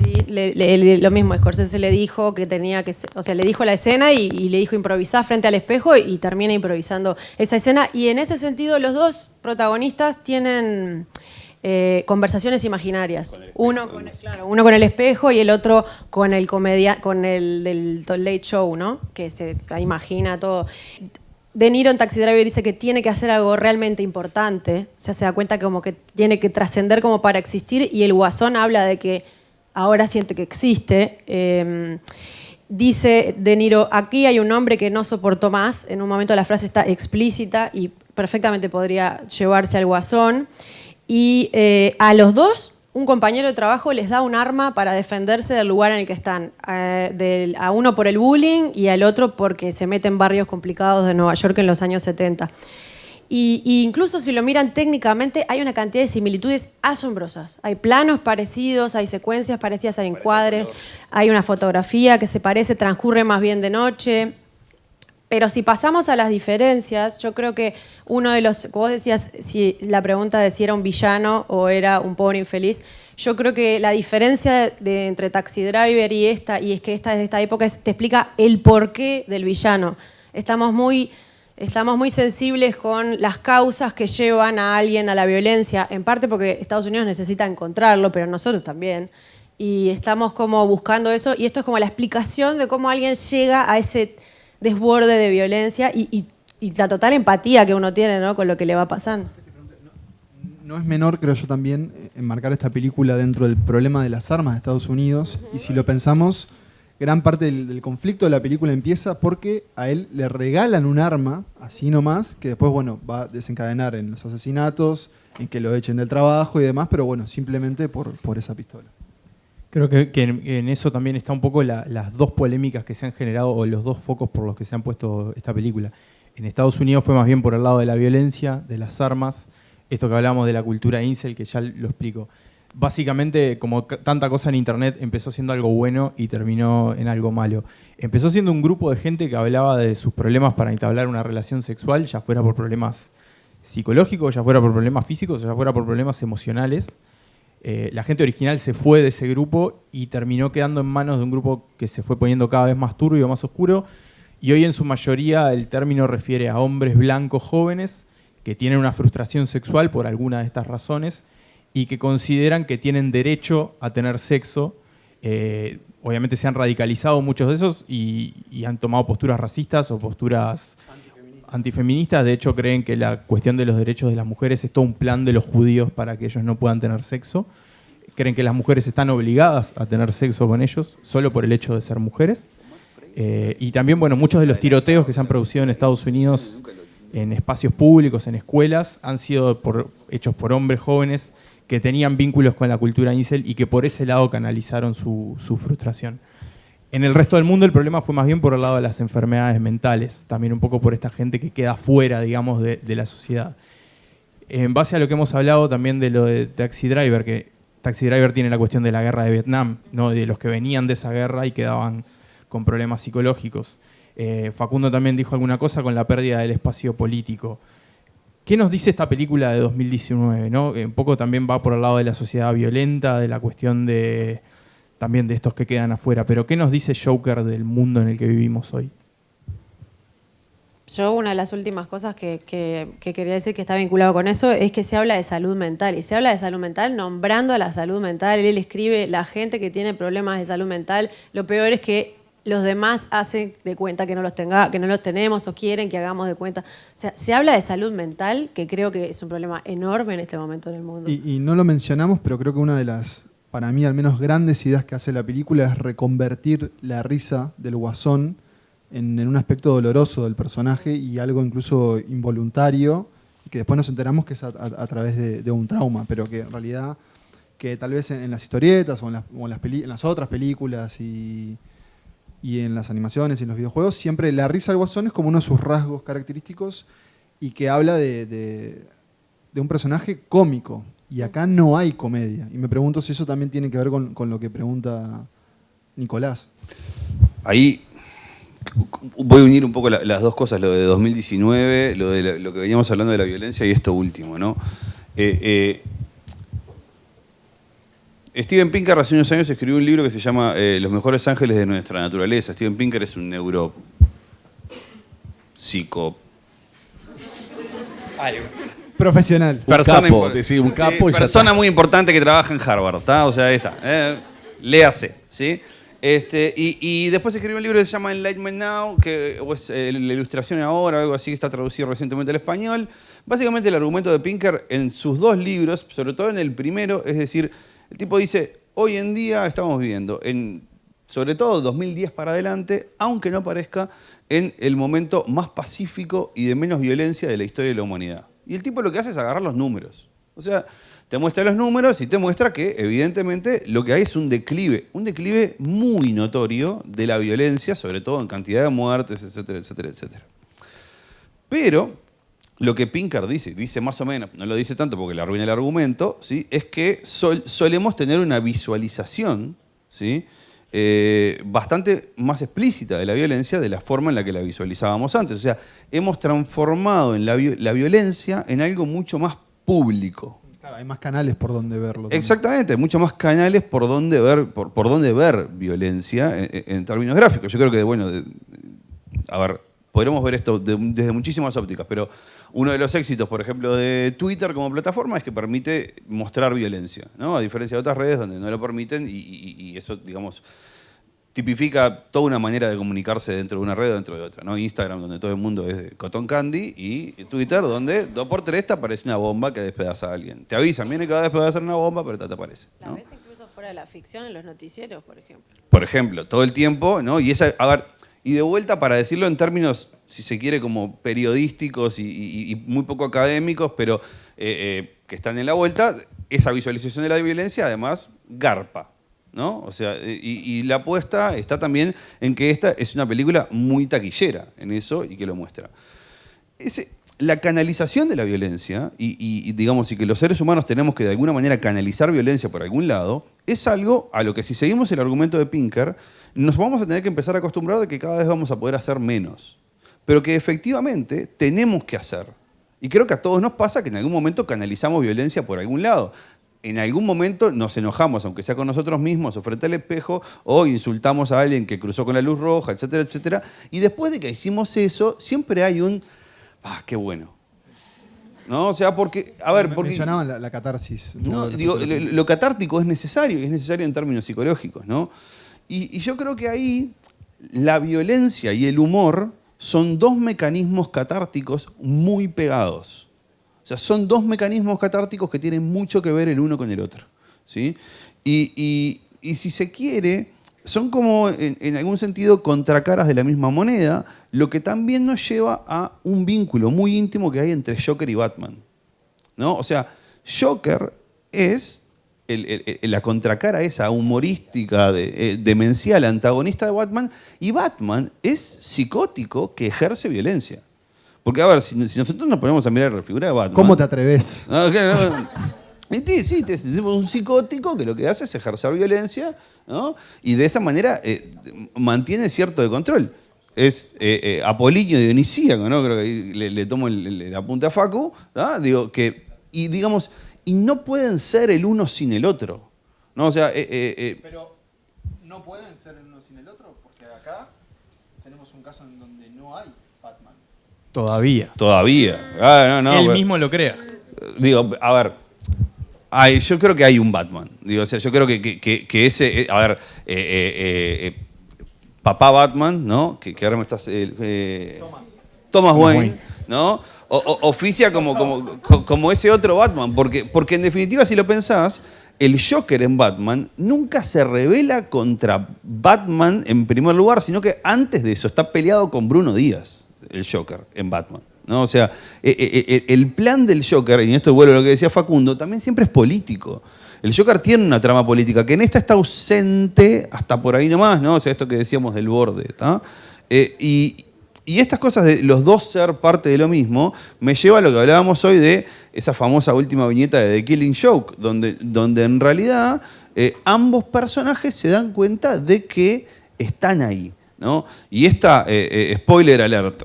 Sí, lo mismo, Scorsese le dijo que tenía que, o sea, le dijo la escena y le dijo improvisar frente al espejo y termina improvisando esa escena. Y en ese sentido los dos protagonistas tienen conversaciones imaginarias. Uno con el espejo y el otro con el del Late Show, ¿no? Que se imagina todo. De Niro en Taxi Driver dice que tiene que hacer algo realmente importante, o sea, se da cuenta como que tiene que trascender como para existir, y el Guasón habla de que ahora siente que existe. Dice De Niro, aquí hay un hombre que no soportó más, en un momento la frase está explícita y perfectamente podría llevarse al Guasón, y a los dos un compañero de trabajo les da un arma para defenderse del lugar en el que están. A uno por el bullying y al otro porque se mete en barrios complicados de Nueva York en los años 70. Y incluso si lo miran técnicamente, hay una cantidad de similitudes asombrosas. Hay planos parecidos, hay secuencias parecidas, hay encuadres, hay una fotografía que se parece, transcurre más bien de noche. Pero si pasamos a las diferencias, yo creo que uno de los... Vos decías si la pregunta de si era un villano o era un pobre infeliz. Yo creo que la diferencia entre Taxi Driver y es que esta es de esta época, te explica el porqué del villano. Estamos muy sensibles con las causas que llevan a alguien a la violencia, en parte porque Estados Unidos necesita encontrarlo, pero nosotros también. Y estamos como buscando eso, y esto es como la explicación de cómo alguien llega a ese desborde de violencia y la total empatía que uno tiene, ¿no?, con lo que le va pasando. No es menor, creo yo también, enmarcar esta película dentro del problema de las armas de Estados Unidos. Y si lo pensamos, gran parte del conflicto de la película empieza porque a él le regalan un arma, así nomás, que después, bueno, va a desencadenar en los asesinatos, en que lo echen del trabajo y demás, pero bueno, simplemente por esa pistola. Creo que en eso también está un poco las dos polémicas que se han generado, o los dos focos por los que se han puesto esta película. En Estados Unidos fue más bien por el lado de la violencia, de las armas, esto que hablamos de la cultura incel, que ya lo explico. Básicamente, como tanta cosa en internet, empezó siendo algo bueno y terminó en algo malo. Empezó siendo un grupo de gente que hablaba de sus problemas para entablar una relación sexual, ya fuera por problemas psicológicos, ya fuera por problemas físicos, ya fuera por problemas emocionales. La gente original se fue de ese grupo y terminó quedando en manos de un grupo que se fue poniendo cada vez más turbio, más oscuro, y hoy en su mayoría el término refiere a hombres blancos jóvenes que tienen una frustración sexual por alguna de estas razones y que consideran que tienen derecho a tener sexo. Obviamente se han radicalizado muchos de esos y han tomado posturas racistas o posturas antifeministas. De hecho, creen que la cuestión de los derechos de las mujeres es todo un plan de los judíos para que ellos no puedan tener sexo. Creen que las mujeres están obligadas a tener sexo con ellos solo por el hecho de ser mujeres. Y también, bueno, muchos de los tiroteos que se han producido en Estados Unidos en espacios públicos, en escuelas, han sido hechos por hombres jóvenes que tenían vínculos con la cultura incel y que por ese lado canalizaron su frustración. En el resto del mundo el problema fue más bien por el lado de las enfermedades mentales, también un poco por esta gente que queda fuera, digamos, de la sociedad. En base a lo que hemos hablado también de lo de Taxi Driver, que Taxi Driver tiene la cuestión de la guerra de Vietnam, ¿no?, de los que venían de esa guerra y quedaban con problemas psicológicos. Facundo también dijo alguna cosa con la pérdida del espacio político. ¿Qué nos dice esta película de 2019? ¿No? Un poco también va por el lado de la sociedad violenta, de la cuestión también de estos que quedan afuera. Pero ¿qué nos dice Joker del mundo en el que vivimos hoy? Yo una de las últimas cosas que quería decir que está vinculado con eso es que se habla de salud mental. Y se habla de salud mental nombrando a la salud mental. Él escribe, la gente que tiene problemas de salud mental, lo peor es que los demás hacen de cuenta que no los tenemos o quieren que hagamos de cuenta. O sea, se habla de salud mental, que creo que es un problema enorme en este momento en el mundo. Y no lo mencionamos, pero creo que una de las, para mí al menos, grandes ideas que hace la película es reconvertir la risa del Guasón en un aspecto doloroso del personaje y algo incluso involuntario, que después nos enteramos que es a través de un trauma, pero que en realidad, que tal vez en las historietas o en las otras películas y en las animaciones y en los videojuegos, siempre la risa del Guasón es como uno de sus rasgos característicos y que habla de un personaje cómico. Y acá no hay comedia. Y me pregunto si eso también tiene que ver con lo que pregunta Nicolás. Ahí voy a unir un poco las dos cosas, lo de 2019, lo que veníamos hablando de la violencia y esto último, ¿no? Steven Pinker hace unos años escribió un libro que se llama Los mejores ángeles de nuestra naturaleza. Steven Pinker es un neuropsico... Profesional. Persona un capo y ya persona está. muy importante que trabaja en Harvard, ¿tá? O sea, ahí está. Léase, ¿sí? Y después escribió un libro que se llama Enlightenment Now, que es la ilustración ahora, algo así, que está traducido recientemente al español. Básicamente el argumento de Pinker en sus dos libros, sobre todo en el primero, es decir, el tipo dice, hoy en día estamos viviendo, sobre todo 2010 para adelante, aunque no parezca, en el momento más pacífico y de menos violencia de la historia de la humanidad. Y el tipo lo que hace es agarrar los números. O sea, te muestra los números y te muestra que, evidentemente, lo que hay es un declive muy notorio de la violencia, sobre todo en cantidad de muertes, etcétera, etcétera, etcétera. Pero lo que Pinker dice más o menos, no lo dice tanto porque le arruina el argumento, ¿sí? Es que solemos tener una visualización, ¿sí? Bastante más explícita de la violencia de la forma en la que la visualizábamos antes. O sea, hemos transformado en la violencia en algo mucho más público. Claro, hay más canales por donde verlo. También. Exactamente, hay muchos más canales por donde ver violencia en términos gráficos. Yo creo que, bueno, a ver, podremos ver esto desde muchísimas ópticas, pero uno de los éxitos, por ejemplo, de Twitter como plataforma es que permite mostrar violencia, ¿no? A diferencia de otras redes donde no lo permiten y eso, digamos, tipifica toda una manera de comunicarse dentro de una red o dentro de otra, ¿no? Instagram, donde todo el mundo es de cotton candy, y Twitter, donde 2x3 te aparece una bomba que despedaza a alguien. Te avisan, viene que va a despedazar una bomba, pero te aparece, ¿no? La ves incluso fuera de la ficción en los noticieros, por ejemplo. Por ejemplo, todo el tiempo, ¿no? Y esa, a ver, y de vuelta para decirlo en términos, si se quiere, como periodísticos y muy poco académicos, pero que están en la vuelta, esa visualización de la violencia además garpa, ¿no? O sea, y la apuesta está también en que esta es una película muy taquillera en eso y que lo muestra. La canalización de la violencia y digamos, y que los seres humanos tenemos que de alguna manera canalizar violencia por algún lado, es algo a lo que si seguimos el argumento de Pinker, nos vamos a tener que empezar a acostumbrar de que cada vez vamos a poder hacer menos. Pero que efectivamente tenemos que hacer. Y creo que a todos nos pasa que en algún momento canalizamos violencia por algún lado. En algún momento nos enojamos, aunque sea con nosotros mismos o frente al espejo, o insultamos a alguien que cruzó con la luz roja, etcétera, etcétera. Y después de que hicimos eso, siempre hay un qué bueno. ¿No? O sea, porque, a ver, porque... Mencionaban la catarsis. No, digo, lo catártico es necesario, y es necesario en términos psicológicos, ¿no? Y yo creo que ahí la violencia y el humor son dos mecanismos catárticos muy pegados. O sea, son dos mecanismos catárticos que tienen mucho que ver el uno con el otro, ¿sí? Y si se quiere, son como, en algún sentido, contracaras de la misma moneda, lo que también nos lleva a un vínculo muy íntimo que hay entre Joker y Batman, ¿no? O sea, Joker es la contracara esa humorística, demencial, antagonista de Batman, y Batman es psicótico que ejerce violencia. Porque, a ver, si nosotros nos ponemos a mirar la figura de Batman... ¿Cómo te atreves? Sí, es un psicótico que lo que hace es ejercer violencia, ¿no? Y de esa manera mantiene cierto de control. Es apolíneo dionisíaco, ¿no? Creo que ahí le tomo la punta a Facu, ¿no? Digo, y no pueden ser el uno sin el otro, ¿no? O sea, Pero no pueden ser el uno sin el otro, porque acá tenemos un caso en donde no hay Batman. Todavía. Él mismo lo crea. Digo, a ver, yo creo que hay un Batman. Digo, o sea, yo creo que ese, a ver, papá Batman, ¿no? Que ahora me estás... Thomas Wayne, ¿no? Oficia como ese otro Batman, porque en definitiva, si lo pensás, el Joker en Batman nunca se revela contra Batman en primer lugar, sino que antes de eso está peleado con Bruno Díaz, el Joker en Batman, ¿no? O sea, el plan del Joker, y en esto vuelvo a lo que decía Facundo, también siempre es político. El Joker tiene una trama política que en esta está ausente hasta por ahí nomás, ¿no? O sea, esto que decíamos del borde, ¿tá? Y estas cosas de los dos ser parte de lo mismo me lleva a lo que hablábamos hoy de esa famosa última viñeta de The Killing Joke, donde en realidad ambos personajes se dan cuenta de que están ahí, ¿no? Y esta, spoiler alert,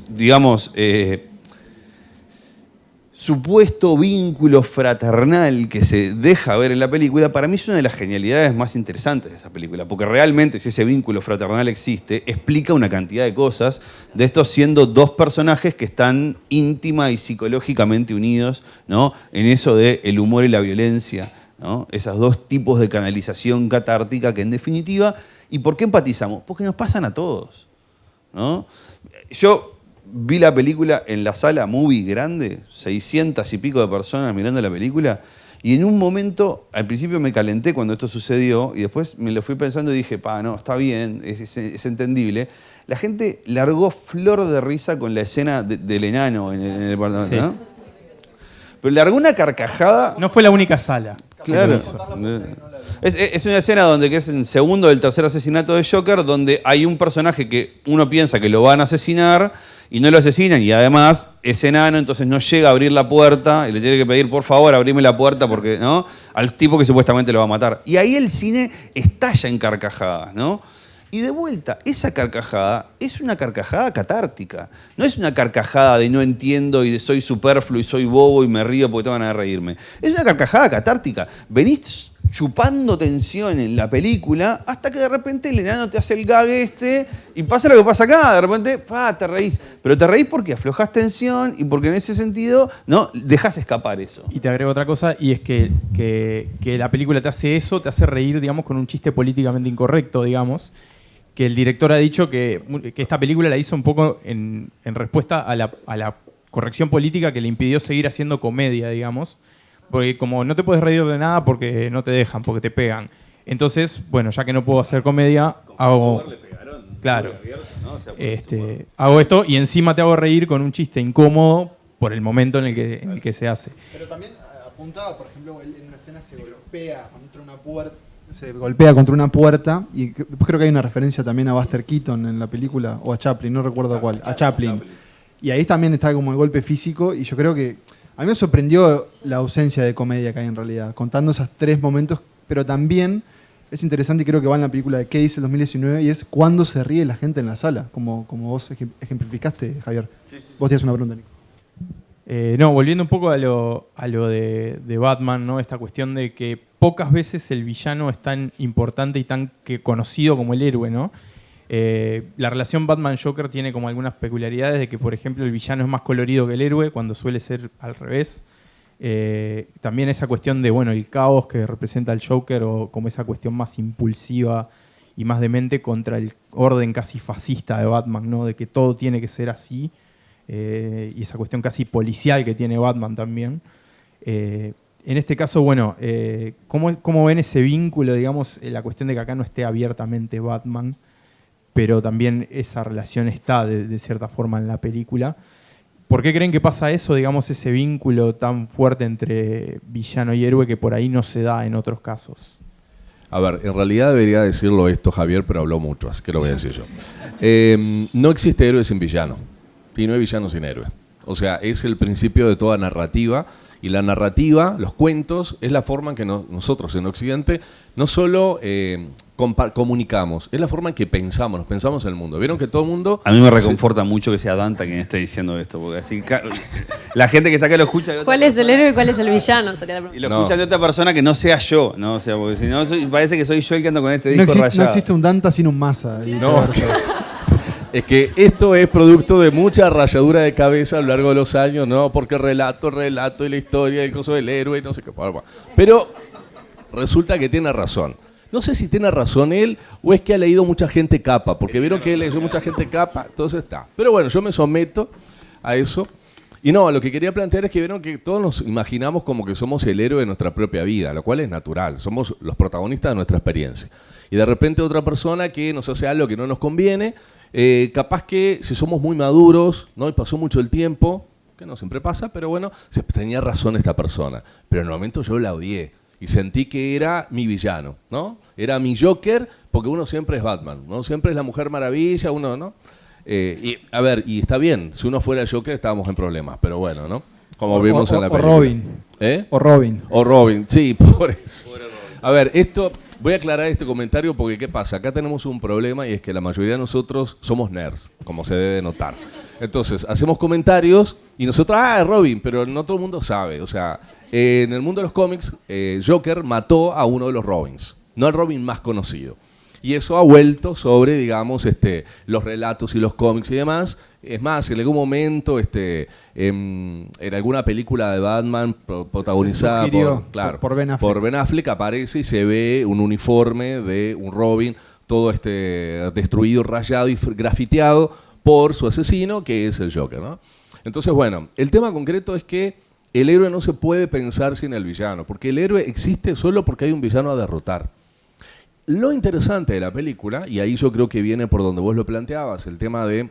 digamos, supuesto vínculo fraternal que se deja ver en la película, para mí es una de las genialidades más interesantes de esa película, porque realmente si ese vínculo fraternal existe, explica una cantidad de cosas de estos siendo dos personajes que están íntima y psicológicamente unidos, ¿no? En eso de el humor y la violencia, ¿no? Esos dos tipos de canalización catártica que en definitiva, ¿y por qué empatizamos? Porque nos pasan a todos, ¿no? Yo vi la película en la sala movie grande, 600 y pico de personas mirando la película, y en un momento, al principio me calenté cuando esto sucedió, y después me lo fui pensando y dije, no, está bien, es entendible. La gente largó flor de risa con la escena del enano en el departamento, ¿no? Pero largó una carcajada. No fue la única sala. Claro. Es una escena donde que es el segundo del tercer asesinato de Joker, donde hay un personaje que uno piensa que lo van a asesinar y no lo asesinan, y además es enano, entonces no llega a abrir la puerta y le tiene que pedir, por favor, abrime la puerta porque, ¿no? Al tipo que supuestamente lo va a matar. Y ahí el cine estalla en carcajadas, ¿no? Y de vuelta, esa carcajada es una carcajada catártica. No es una carcajada de no entiendo y de soy superfluo y soy bobo y me río porque tengo ganas de reírme. Es una carcajada catártica. Venís chupando tensión en la película hasta que de repente el enano te hace el gag y pasa lo que pasa acá. De repente, te reís. Pero te reís porque aflojás tensión y porque en ese sentido, ¿no? Dejás escapar eso. Y te agrego otra cosa, y es que la película te hace eso, te hace reír, digamos, con un chiste políticamente incorrecto, digamos. Que el director ha dicho que esta película la hizo un poco en respuesta a la corrección política que le impidió seguir haciendo comedia, digamos. Porque como no te puedes reír de nada porque no te dejan, porque te pegan. Entonces, bueno, ya que no puedo hacer comedia, hago... Claro. Hago esto y encima te hago reír con un chiste incómodo por el momento en el que se hace. Pero también apuntaba, por ejemplo, en una escena se golpea contra una puerta y después creo que hay una referencia también a Buster Keaton en la película, o a Chaplin, no recuerdo cuál, a Chaplin. Y ahí también está como el golpe físico y yo creo que a mí me sorprendió la ausencia de comedia que hay en realidad, contando esos tres momentos, pero también es interesante y creo que va en la película de ¿Qué dice el 2019? Y es cuándo se ríe la gente en la sala, como vos ejemplificaste, Javier. Sí. Vos tienes una pregunta, Nico. No, volviendo un poco a lo de Batman, ¿no? Esta cuestión de que pocas veces el villano es tan importante y tan conocido como el héroe, ¿no? La relación Batman-Joker tiene como algunas peculiaridades de que, por ejemplo, el villano es más colorido que el héroe, cuando suele ser al revés. También esa cuestión de, el caos que representa el Joker, o como esa cuestión más impulsiva y más demente contra el orden casi fascista de Batman, ¿no? De que todo tiene que ser así. Y esa cuestión casi policial que tiene Batman también. En este caso, ¿cómo ven ese vínculo, digamos, la cuestión de que acá no esté abiertamente Batman, pero también esa relación está de cierta forma en la película? ¿Por qué creen que pasa eso, digamos, ese vínculo tan fuerte entre villano y héroe que por ahí no se da en otros casos? A ver, en realidad debería decirlo esto Javier, pero habló mucho, así que lo voy a decir yo. No existe héroe sin villano. Y no hay villano sin héroe. O sea, es el principio de toda narrativa. Y la narrativa, los cuentos, es la forma en que nosotros en Occidente no solo comunicamos, es la forma en que pensamos, nos pensamos en el mundo. ¿Vieron que todo el mundo...? A mí me reconforta mucho que sea Danta quien esté diciendo esto, porque así la gente que está acá lo escucha. ¿Cuál es el héroe y cuál es el villano? Sería la pregunta. Y lo escucha de otra persona que no sea yo, ¿no? O sea, porque si no, parece que soy yo el que ando con este disco rayado. No existe un Danta sin un Massa. No. Es que esto es producto de mucha ralladura de cabeza a lo largo de los años, ¿no? Porque relato y la historia, el coso del héroe, no sé qué. Pero resulta que tiene razón. No sé si tiene razón él o es que ha leído mucha gente capa, porque vieron que él leyó mucha gente capa, entonces está. Pero bueno, yo me someto a eso. Y no, lo que quería plantear es que vieron que todos nos imaginamos como que somos el héroe de nuestra propia vida, lo cual es natural, somos los protagonistas de nuestra experiencia. Y de repente otra persona que nos hace algo que no nos conviene, Capaz que si somos muy maduros, ¿no? Y pasó mucho el tiempo, que no siempre pasa, pero bueno, tenía razón esta persona. Pero en el momento yo la odié y sentí que era mi villano, ¿no? Era mi Joker, porque uno siempre es Batman, ¿no? Siempre es la Mujer Maravilla, uno, ¿no? Y a ver, y está bien, si uno fuera el Joker estábamos en problemas, pero bueno, ¿no? Como vimos en la película. O Robin. O Robin. O Robin, sí, por eso. A ver, voy a aclarar este comentario porque ¿qué pasa? Acá tenemos un problema y es que la mayoría de nosotros somos nerds, como se debe notar. Entonces, hacemos comentarios y nosotros, Robin, pero no todo el mundo sabe. O sea, en el mundo de los cómics, Joker mató a uno de los Robins, no al Robin más conocido. Y eso ha vuelto sobre, digamos, los relatos y los cómics y demás. Es más, en algún momento, en alguna película de Batman protagonizada por Ben Affleck, aparece y se ve un uniforme de un Robin todo destruido, rayado y grafiteado por su asesino, que es el Joker, ¿no? Entonces, bueno, el tema concreto es que el héroe no se puede pensar sin el villano, porque el héroe existe solo porque hay un villano a derrotar. Lo interesante de la película, y ahí yo creo que viene por donde vos lo planteabas, el tema de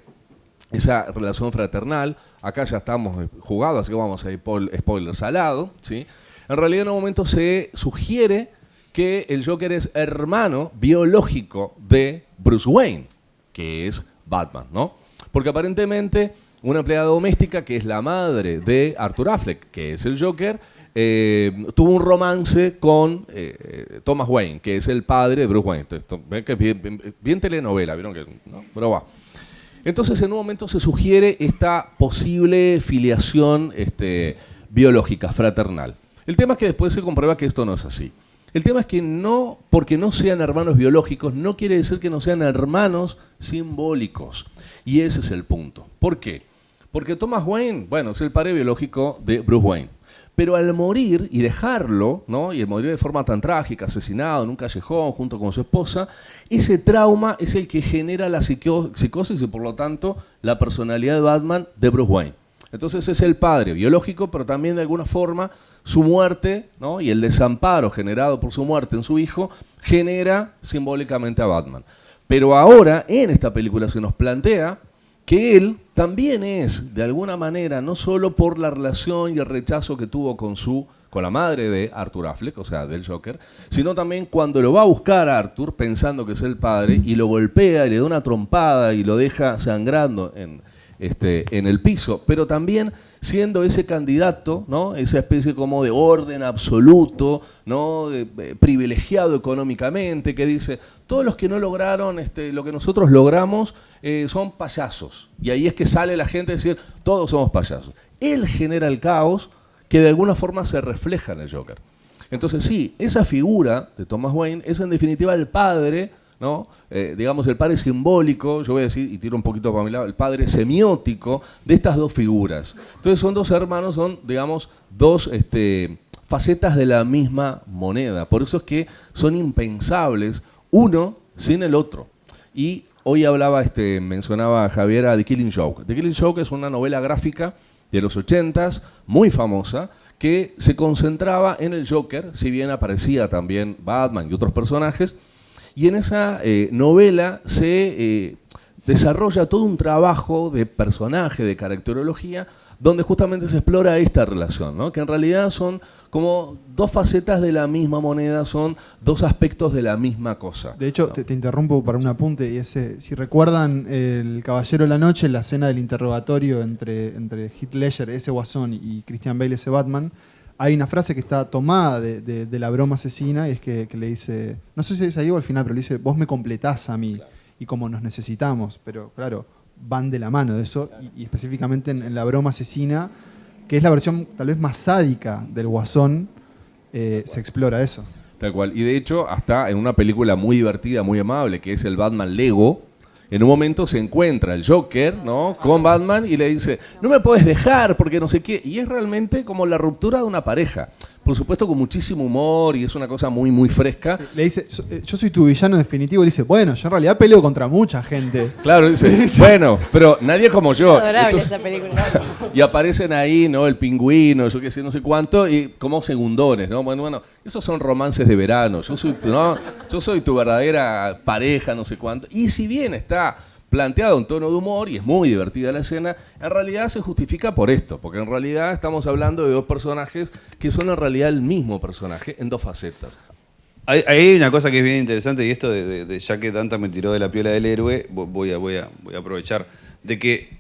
esa relación fraternal, acá ya estamos jugados, así que vamos a ir spoiler salado, ¿sí? En realidad en un momento se sugiere que el Joker es hermano biológico de Bruce Wayne, que es Batman, ¿no? Porque aparentemente una empleada doméstica, que es la madre de Arthur Affleck, que es el Joker, tuvo un romance con Thomas Wayne, que es el padre de Bruce Wayne. Ven que es bien telenovela, ¿vieron que no? Pero va. Entonces, en un momento se sugiere esta posible filiación biológica, fraternal. El tema es que después se comprueba que esto no es así. El tema es que no, porque no sean hermanos biológicos, no quiere decir que no sean hermanos simbólicos. Y ese es el punto. ¿Por qué? Porque Thomas Wayne, bueno, es el padre biológico de Bruce Wayne. Pero al morir y dejarlo, ¿no? Y al morir de forma tan trágica, asesinado en un callejón junto con su esposa, ese trauma es el que genera la psicosis y por lo tanto la personalidad de Batman de Bruce Wayne. Entonces es el padre biológico, pero también de alguna forma su muerte, ¿no? Y el desamparo generado por su muerte en su hijo genera simbólicamente a Batman. Pero ahora en esta película se nos plantea que él también es, de alguna manera, no solo por la relación y el rechazo que tuvo con la madre de Arthur Affleck, o sea, del Joker, sino también cuando lo va a buscar a Arthur pensando que es el padre y lo golpea y le da una trompada y lo deja sangrando en el piso, pero también siendo ese candidato, ¿no? Esa especie como de orden absoluto, ¿no? Privilegiado económicamente, que dice, todos los que no lograron lo que nosotros logramos son payasos. Y ahí es que sale la gente a decir, todos somos payasos. Él genera el caos que de alguna forma se refleja en el Joker. Entonces sí, esa figura de Thomas Wayne es en definitiva el padre, ¿no? Digamos el padre simbólico, yo voy a decir, y tiro un poquito para mi lado, el padre semiótico de estas dos figuras. Entonces son dos hermanos, son, digamos, dos facetas de la misma moneda. Por eso es que son impensables uno sin el otro. Y hoy mencionaba Javier a The Killing Joke. The Killing Joke es una novela gráfica de los 80s, muy famosa, que se concentraba en el Joker, si bien aparecía también Batman y otros personajes. Y en esa novela se desarrolla todo un trabajo de personaje, de caracterología, donde justamente se explora esta relación, ¿no? Que en realidad son como dos facetas de la misma moneda, son dos aspectos de la misma cosa. De hecho, te interrumpo para un apunte, y si recuerdan El Caballero de la Noche, la escena del interrogatorio entre Heath Ledger, ese guasón, y Christian Bale, ese Batman, hay una frase que está tomada de la broma asesina, y es que le dice, no sé si es ahí o al final, pero le dice, vos me completás a mí, claro, y como nos necesitamos, pero claro, van de la mano de eso, y específicamente en la broma asesina, que es la versión tal vez más sádica del Guasón, se explora eso. Tal cual, y de hecho hasta en una película muy divertida, muy amable, que es el Batman Lego, en un momento se encuentra el Joker, ¿no?, con Batman y le dice, no me puedes dejar porque no sé qué, y es realmente como la ruptura de una pareja. Por supuesto con muchísimo humor y es una cosa muy, muy fresca. Le dice, yo soy tu villano definitivo. Y le dice, bueno, yo en realidad peleo contra mucha gente. Claro, dice, bueno, pero nadie como yo. Adorable. Entonces, esa película. Y aparecen ahí, ¿no? El pingüino, yo qué sé, no sé cuánto, y como segundones, ¿no? Bueno, esos son romances de verano. Yo soy tu verdadera pareja, no sé cuánto. Y si bien está planteado en tono de humor, y es muy divertida la escena, en realidad se justifica por esto, porque en realidad estamos hablando de dos personajes que son en realidad el mismo personaje en dos facetas. Hay una cosa que es bien interesante, y esto ya que Danta me tiró de la piola del héroe, voy a aprovechar, de que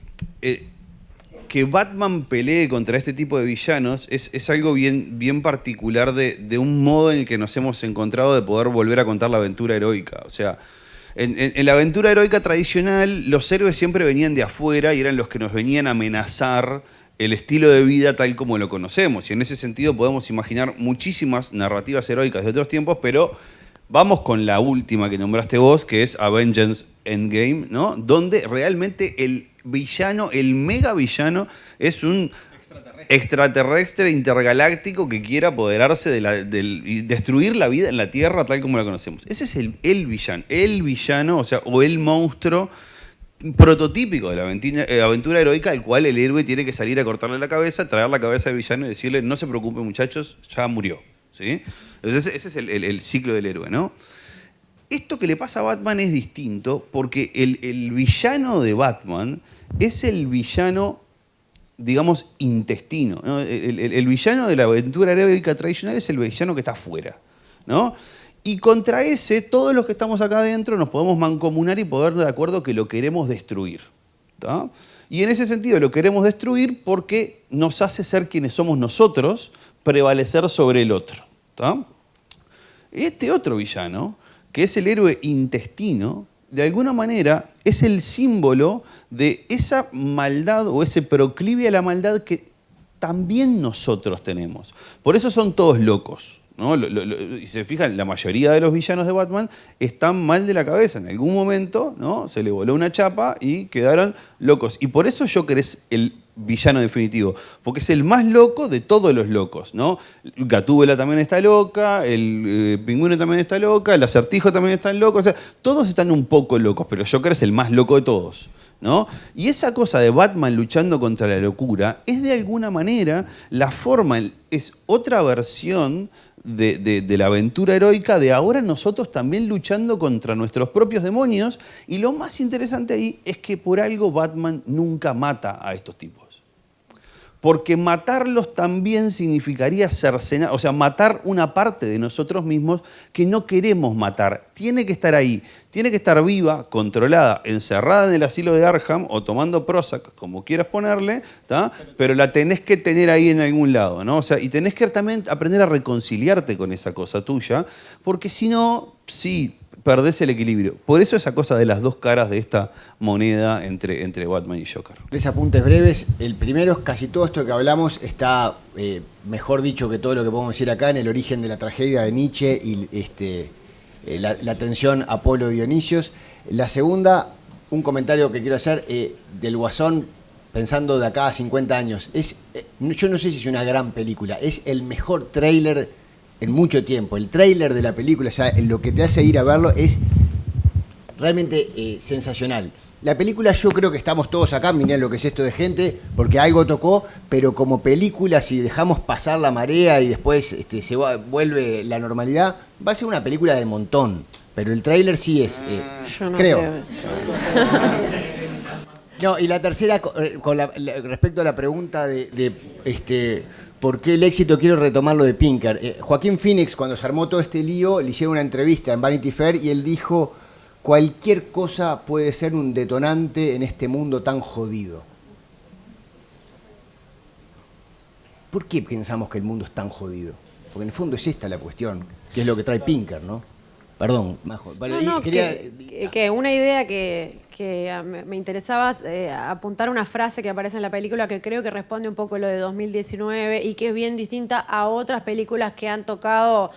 Batman pelee contra este tipo de villanos es algo bien particular de un modo en el que nos hemos encontrado de poder volver a contar la aventura heroica. O sea, en la aventura heroica tradicional, los héroes siempre venían de afuera y eran los que nos venían a amenazar el estilo de vida tal como lo conocemos. Y en ese sentido podemos imaginar muchísimas narrativas heroicas de otros tiempos, pero vamos con la última que nombraste vos, que es Avengers Endgame, ¿no? Donde realmente el villano, el mega villano, es un extraterrestre intergaláctico que quiere apoderarse y destruir la vida en la Tierra tal como la conocemos. Ese es el villano, o el monstruo prototípico de la aventura heroica, al cual el héroe tiene que salir a cortarle la cabeza, traer la cabeza del villano y decirle: no se preocupen, muchachos, ya murió. ¿Sí? Entonces ese es el ciclo del héroe, ¿no? Esto que le pasa a Batman es distinto porque el villano de Batman es el villano, digamos, intestino, ¿no? El villano de la aventura heroica tradicional es el villano que está afuera, ¿no? Y contra ese, todos los que estamos acá adentro nos podemos mancomunar y poner de acuerdo que lo queremos destruir, ¿tá? Y en ese sentido lo queremos destruir porque nos hace ser quienes somos nosotros, prevalecer sobre el otro, ¿tá? Este otro villano, que es el héroe intestino, de alguna manera es el símbolo de esa maldad o ese proclive a la maldad que también nosotros tenemos. Por eso son todos locos, ¿no? Y se fijan, la mayoría de los villanos de Batman están mal de la cabeza. En algún momento, ¿no?, se le voló una chapa y quedaron locos. Y por eso Joker es el villano definitivo, porque es el más loco de todos los locos, ¿no? Gatúbela también está loca, el Pingüino también está loca, el Acertijo también está loco, o sea, todos están un poco locos, pero Joker es el más loco de todos, ¿no? Y esa cosa de Batman luchando contra la locura es de alguna manera la forma, es otra versión de la aventura heroica de ahora nosotros también luchando contra nuestros propios demonios. Y lo más interesante ahí es que por algo Batman nunca mata a estos tipos. Porque matarlos también significaría cercenar, o sea, matar una parte de nosotros mismos que no queremos matar. Tiene que estar ahí, tiene que estar viva, controlada, encerrada en el asilo de Arkham o tomando Prozac, como quieras ponerle, ¿tá? Pero la tenés que tener ahí en algún lado, ¿no? O sea, y tenés que también aprender a reconciliarte con esa cosa tuya, porque si no, sí, perdés el equilibrio. Por eso esa cosa de las dos caras de esta moneda entre Batman y Joker. 3 apuntes breves. El primero es casi todo esto que hablamos está, mejor dicho que todo lo que podemos decir acá, en el origen de la tragedia de Nietzsche y la tensión Apolo-Dionisios. La segunda, un comentario que quiero hacer del Guasón, pensando de acá a 50 años. Yo no sé si es una gran película, es el mejor tráiler en mucho tiempo. El tráiler de la película, o sea, lo que te hace ir a verlo es realmente sensacional. La película, yo creo que estamos todos acá, mirá lo que es esto de gente, porque algo tocó, pero como película, si dejamos pasar la marea y después vuelve la normalidad, va a ser una película de montón. Pero el tráiler sí es, yo no creo eso. No, y la tercera, respecto a la pregunta ¿por qué el éxito? Quiero retomar lo de Pinker. Joaquín Phoenix, cuando se armó todo este lío, le hicieron una entrevista en Vanity Fair y él dijo: cualquier cosa puede ser un detonante en este mundo tan jodido. ¿Por qué pensamos que el mundo es tan jodido? Porque en el fondo es esta la cuestión, que es lo que trae Pinker, ¿no? Perdón, Majo. Que una idea que me interesaba apuntar una frase que aparece en la película que creo que responde un poco a lo de 2019 y que es bien distinta a otras películas que han tocado,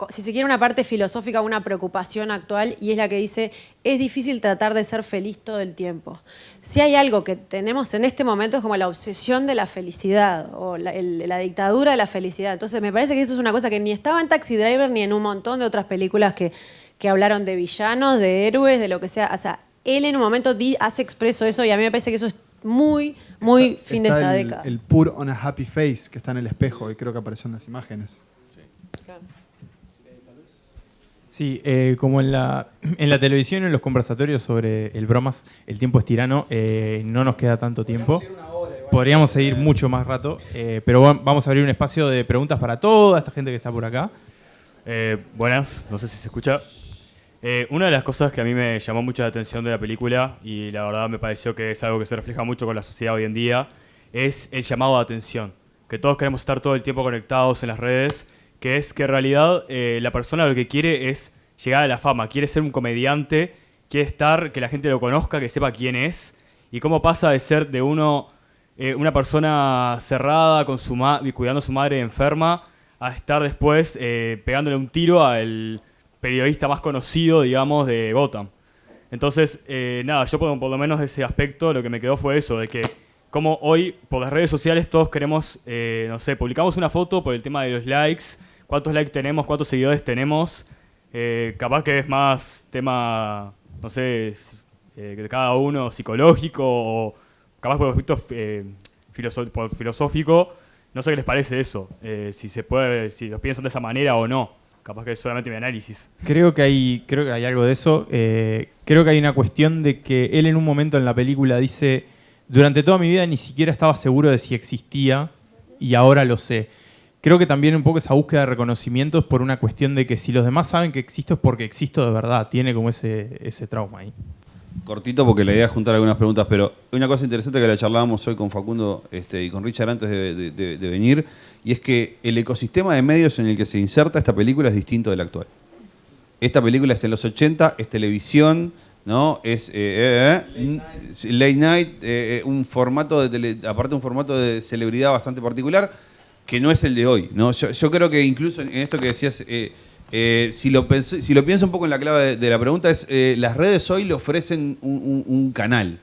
si se quiere, una parte filosófica, una preocupación actual, y es la que dice: es difícil tratar de ser feliz todo el tiempo. Si hay algo que tenemos en este momento es como la obsesión de la felicidad o la dictadura de la felicidad. Entonces me parece que eso es una cosa que ni estaba en Taxi Driver ni en un montón de otras películas que hablaron de villanos, de héroes, de lo que sea. O sea, él en un momento hace expreso eso y a mí me parece que eso es muy fin de esta década. El Put on a Happy Face que está en el espejo y creo que apareció en las imágenes. Sí. Sí, como en la televisión, en los conversatorios sobre el bromas, el tiempo es tirano, no nos queda tanto tiempo. Podríamos seguir mucho más rato, pero vamos a abrir un espacio de preguntas para toda esta gente que está por acá. Buenas, no sé si se escucha. Una de las cosas que a mí me llamó mucho la atención de la película, y la verdad me pareció que es algo que se refleja mucho con la sociedad hoy en día, es el llamado de atención. Que todos queremos estar todo el tiempo conectados en las redes, que es que en realidad la persona lo que quiere es llegar a la fama, quiere ser un comediante, quiere estar, que la gente lo conozca, que sepa quién es, y cómo pasa de ser de una persona cerrada, con cuidando a su madre enferma, a estar después pegándole un tiro al periodista más conocido, digamos, de Gotham. Entonces, nada, yo por lo menos de ese aspecto lo que me quedó fue eso, de que como hoy por las redes sociales todos queremos, no sé, publicamos una foto por el tema de los likes, cuántos likes tenemos, cuántos seguidores tenemos, capaz que es más tema, no sé, de cada uno psicológico o capaz por aspecto filosófico, no sé qué les parece eso, si lo piensan de esa manera o no. Capaz que es solamente mi análisis. Creo que hay algo de eso. Creo que hay una cuestión de que él en un momento en la película dice: durante toda mi vida ni siquiera estaba seguro de si existía y ahora lo sé. Creo que también un poco esa búsqueda de reconocimiento es por una cuestión de que si los demás saben que existo es porque existo de verdad. Tiene como ese trauma ahí. Cortito porque la idea es juntar algunas preguntas, pero una cosa interesante que la charlábamos hoy con Facundo y con Richard antes de venir, y es que el ecosistema de medios en el que se inserta esta película es distinto del actual. Esta película es en los 80, es televisión, ¿no? Es late night, un formato aparte un formato de celebridad bastante particular, que no es el de hoy, ¿no? Yo creo que incluso en esto que decías... si lo pienso un poco en la clave de la pregunta, es las redes hoy le ofrecen un canal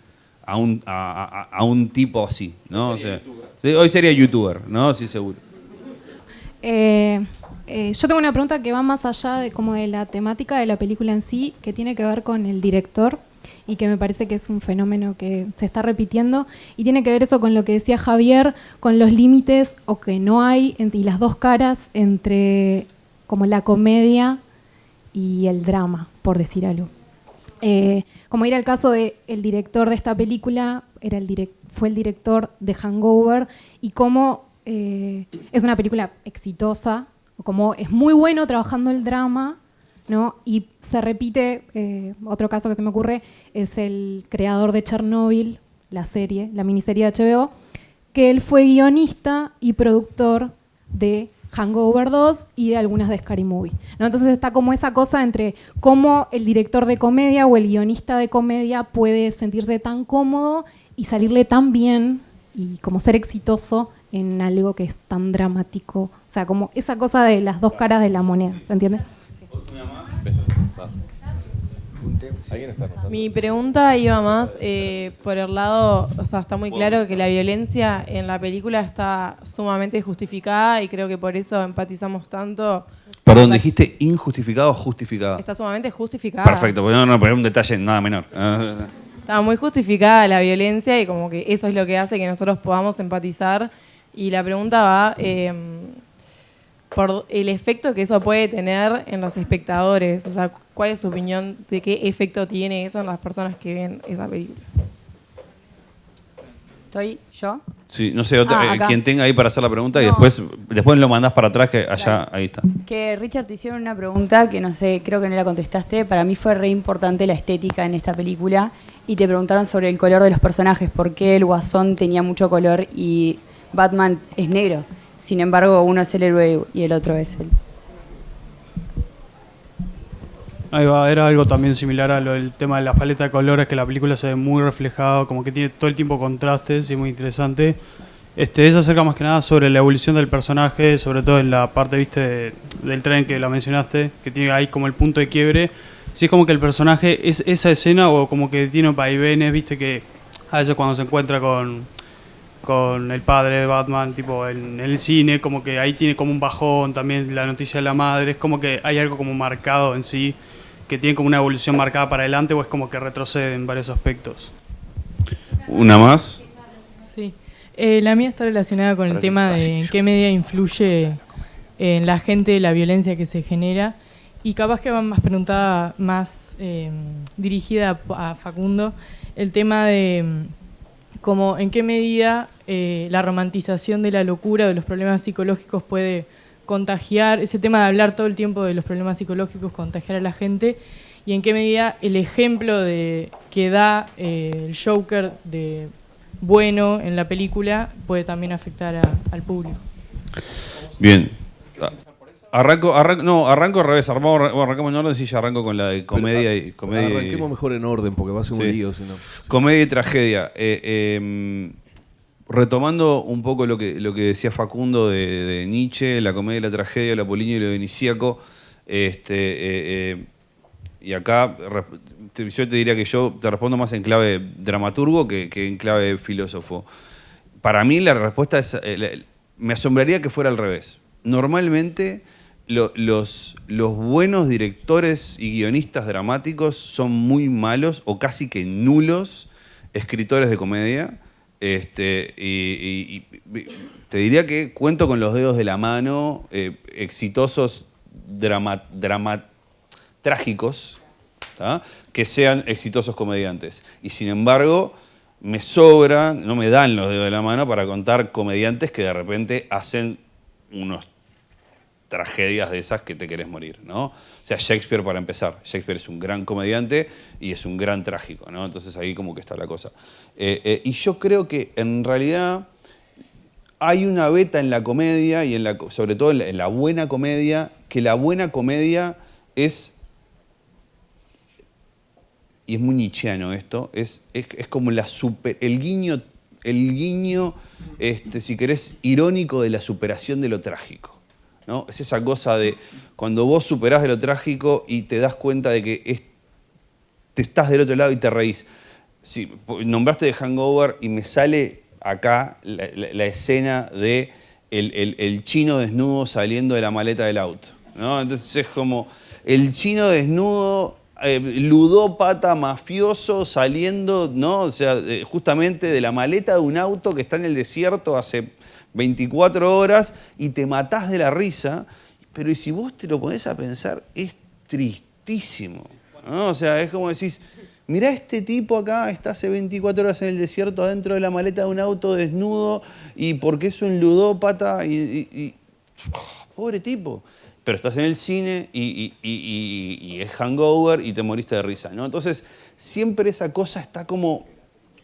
a un tipo así, ¿no? O sea, hoy sería youtuber, ¿no? Sí, seguro. Yo tengo una pregunta que va más allá de como de la temática de la película en sí, que tiene que ver con el director y que me parece que es un fenómeno que se está repitiendo y tiene que ver eso con lo que decía Javier, con los límites o que no hay y las dos caras entre como la comedia y el drama, por decir algo. Como era el caso del director de esta película, fue el director de Hangover, y cómo es una película exitosa, como es muy bueno trabajando el drama, ¿no? Y se repite, otro caso que se me ocurre, es el creador de Chernobyl, la miniserie de HBO, que él fue guionista y productor de Hangover 2 y de algunas de Scary Movie, ¿no? Entonces está como esa cosa entre cómo el director de comedia o el guionista de comedia puede sentirse tan cómodo y salirle tan bien y como ser exitoso en algo que es tan dramático. O sea, como esa cosa de las dos caras de la moneda, ¿se entiende? Mi pregunta iba más por el lado, o sea, está muy claro que la violencia en la película está sumamente justificada y creo que por eso empatizamos tanto. Perdón, dijiste injustificado o justificada. Está sumamente justificada. Perfecto, pues no, pero un detalle nada menor. Está muy justificada la violencia y como que eso es lo que hace que nosotros podamos empatizar. Y la pregunta va por el efecto que eso puede tener en los espectadores. O sea, ¿cuál es su opinión de qué efecto tiene eso en las personas que ven esa película? ¿Estoy yo? Sí, no sé, Acá. quien tenga ahí para hacer la pregunta y No. después lo mandás para atrás, que allá, ahí está. Que Richard, te hicieron una pregunta que no sé, creo que no la contestaste. Para mí fue re importante la estética en esta película y te preguntaron sobre el color de los personajes, por qué el Guasón tenía mucho color y Batman es negro. Sin embargo, uno es el héroe y el otro es él. Ahí va, era algo también similar a lo del tema de la paleta de colores, que la película se ve muy reflejado, como que tiene todo el tiempo contrastes y muy interesante. Eso acerca más que nada sobre la evolución del personaje, sobre todo en la parte, viste, del tren que la mencionaste, que tiene ahí como el punto de quiebre. Sí, es como que el personaje es esa escena o como que tiene vaivenes, viste, que a veces cuando se encuentra con el padre de Batman, tipo en el cine, como que ahí tiene como un bajón, también la noticia de la madre, es como que hay algo como marcado en sí, que tiene como una evolución marcada para adelante o es como que retrocede en varios aspectos. ¿Una más? Sí, la mía está relacionada con el tema de en qué medida influye en la gente la violencia que se genera Y capaz que va más preguntada, más dirigida a Facundo, el tema de como en qué medida la romantización de la locura, de los problemas psicológicos puede contagiar, ese tema de hablar todo el tiempo de los problemas psicológicos, contagiar a la gente, y en qué medida el ejemplo que da el Joker de bueno en la película puede también afectar al público. Bien. Arranco al revés. Arrancamos en orden, sí, ya arranco con la de comedia y comedia. Arranquemos mejor en orden porque va a ser un lío. Si no. Comedia y tragedia. Retomando un poco lo que decía Facundo de Nietzsche, la comedia y la tragedia, la Apolíneo y lo dionisíaco. Y acá yo te diría que yo te respondo más en clave dramaturgo que en clave filósofo. Para mí la respuesta es, me asombraría que fuera al revés. Normalmente los buenos directores y guionistas dramáticos son muy malos o casi que nulos escritores de comedia. Y te diría que cuento con los dedos de la mano exitosos trágicos, ¿tá? Que sean exitosos comediantes. Y sin embargo, me sobran, no me dan los dedos de la mano para contar comediantes que de repente hacen unos tragedias de esas que te querés morir, ¿no? O sea, Shakespeare para empezar. Shakespeare es un gran comediante y es un gran trágico, ¿no? Entonces ahí como que está la cosa. Y yo creo que en realidad hay una beta en la comedia y sobre todo en la buena comedia, que la buena comedia es, y es muy nietzscheano esto, es como el guiño, si querés, irónico de la superación de lo trágico, ¿no? Es esa cosa de cuando vos superás de lo trágico y te das cuenta de que te estás del otro lado y te reís. Sí, nombraste de Hangover y me sale acá la escena de el chino desnudo saliendo de la maleta del auto, ¿no? Entonces es como el chino desnudo, ludópata, mafioso, saliendo, ¿no? O sea, justamente de la maleta de un auto que está en el desierto hace 24 horas y te matás de la risa, pero y si vos te lo ponés a pensar, es tristísimo, ¿no? O sea, es como decís, mirá este tipo acá, está hace 24 horas en el desierto adentro de la maleta de un auto desnudo y porque es un ludópata pobre tipo. Pero estás en el cine y es Hangover y te moriste de risa, ¿no? Entonces, siempre esa cosa está como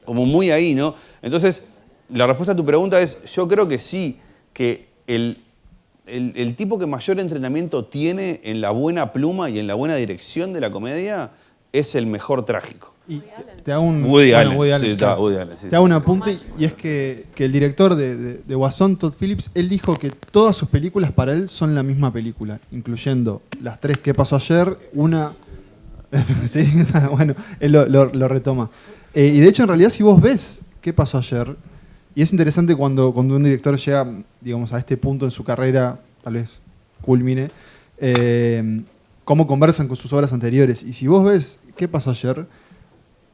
muy ahí, ¿no? Entonces, la respuesta a tu pregunta es, yo creo que sí, que el tipo que mayor entrenamiento tiene en la buena pluma y en la buena dirección de la comedia es el mejor trágico. Y te hago un Woody Allen, sí, te hago un apunte, y es que el director de Guasón, Todd Phillips, él dijo que todas sus películas para él son la misma película, incluyendo las 3 que pasó ayer, una... sí, bueno, él lo retoma. Y de hecho, en realidad, si vos ves qué pasó ayer, y es interesante cuando un director llega, digamos, a este punto en su carrera, tal vez culmine, cómo conversan con sus obras anteriores. Y si vos ves qué pasó ayer,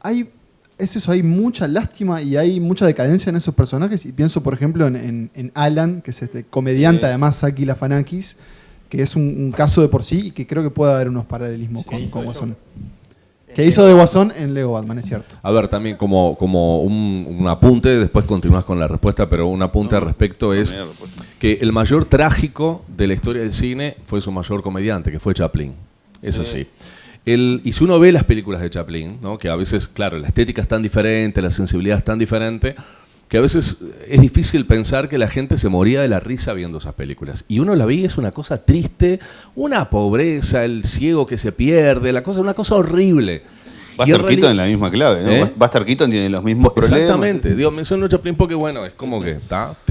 hay mucha lástima y hay mucha decadencia en esos personajes. Y pienso, por ejemplo, en Alan, que es este comediante, además, Saki Lafanakis, que es un caso de por sí y que creo que puede haber unos paralelismos con Guasón. Que hizo de Guasón en Lego Batman, es cierto. A ver, también como un apunte, después continúas con la respuesta, pero un apunte al respecto es que el mayor trágico de la historia del cine fue su mayor comediante, que fue Chaplin. Es así. Y si uno ve las películas de Chaplin, ¿no? Que a veces, claro, la estética es tan diferente, la sensibilidad es tan diferente, que a veces es difícil pensar que la gente se moría de la risa viendo esas películas. Y uno la ve y es una cosa triste, una pobreza, el ciego que se pierde, una cosa horrible. Buster Keaton en la misma clave, ¿no? Buster Keaton tiene los mismos problemas. Exactamente. Digo, menciono Chaplin porque, bueno, es como que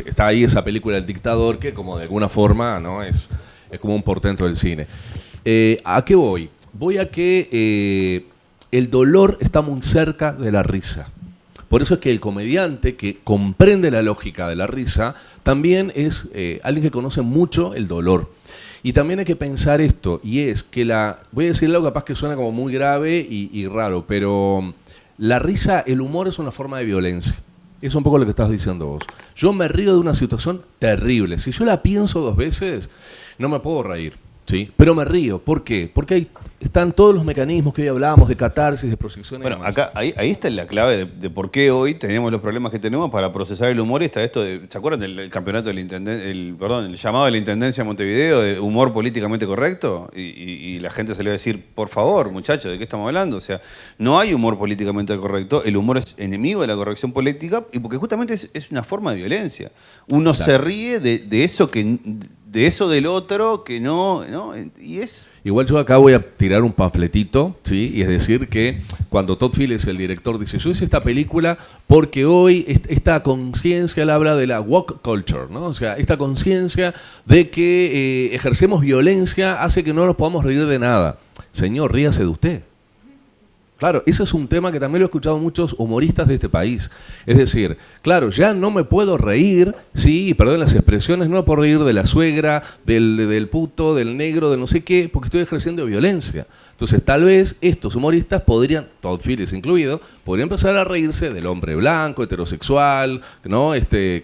está ahí esa película del dictador que como de alguna forma, ¿no? Es como un portento del cine. ¿A qué voy? Voy a que el dolor está muy cerca de la risa. Por eso es que el comediante que comprende la lógica de la risa también es alguien que conoce mucho el dolor. Y también hay que pensar esto, y es que voy a decir algo capaz que suena como muy grave y raro, pero la risa, el humor es una forma de violencia. Es un poco lo que estás diciendo vos. Yo me río de una situación terrible. Si yo la pienso 2 veces, no me puedo reír. ¿sí? Pero me río. ¿Por qué? Porque están todos los mecanismos que hoy hablábamos de catarsis, de proyección y Bueno, demás. acá, ahí está la clave de por qué hoy tenemos los problemas que tenemos para procesar el humor. Y está esto de, ¿se acuerdan del campeonato del el llamado de la Intendencia de Montevideo de humor políticamente correcto? Y la gente salió a decir, por favor, muchachos, ¿de qué estamos hablando? O sea, no hay humor políticamente correcto, el humor es enemigo de la corrección política y porque justamente es una forma de violencia. Uno se ríe de eso del otro que no, y es... Igual yo acá voy a tirar un panfletito, ¿sí? Y es decir que cuando Todd Phillips, el director, dice, yo hice esta película porque hoy esta conciencia, él habla de la woke culture, ¿no? O sea, esta conciencia de que ejercemos violencia hace que no nos podamos reír de nada. Señor, ríase de usted. Claro, ese es un tema que también lo he escuchado muchos humoristas de este país. Es decir, claro, ya no me puedo reír, sí, perdón las expresiones, no me puedo reír de la suegra, del puto, del negro, de no sé qué, porque estoy ejerciendo violencia. Entonces, tal vez estos humoristas podrían, Todd Phillips incluido, podrían empezar a reírse del hombre blanco, heterosexual, ¿no?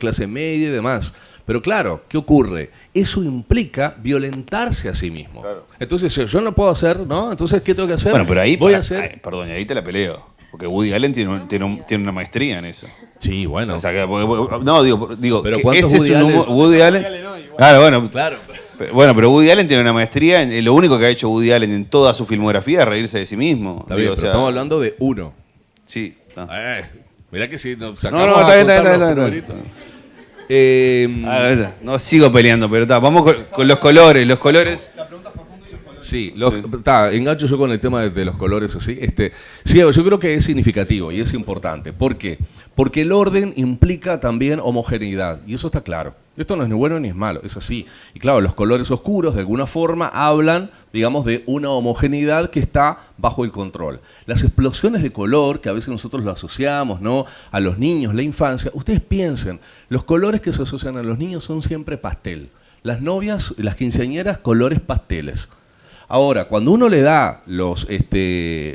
Clase media y demás. Pero claro, ¿qué ocurre? Eso implica violentarse a sí mismo. Claro. Entonces, yo no puedo hacer, ¿no? Entonces, ¿qué tengo que hacer? Bueno, pero ahí, voy a hacer... perdón, ahí te la peleo. Porque Woody Allen tiene una maestría en eso. Sí, bueno. O sea, no, digo pero ¿cuántos Woody Allen? Claro, bueno. Claro. Bueno, pero Woody Allen tiene una maestría en lo único que ha hecho Woody Allen en toda su filmografía es reírse de sí mismo. Está bien, pero estamos hablando de uno. Sí. Mirá que si nos sacamos está bien. No sigo peleando, pero vamos con los colores. Los colores. Sí, engancho yo con el tema de los colores así. Sí, yo creo que es significativo y es importante. ¿Por qué? Porque el orden implica también homogeneidad y eso está claro. Esto no es ni bueno ni es malo, es así. Y claro, los colores oscuros de alguna forma hablan, digamos, de una homogeneidad que está bajo el control. Las explosiones de color, que a veces nosotros lo asociamos, ¿no?, a los niños, la infancia, ustedes piensen, los colores que se asocian a los niños son siempre pastel. Las novias, las quinceañeras, colores pasteles. Ahora, cuando uno le da los,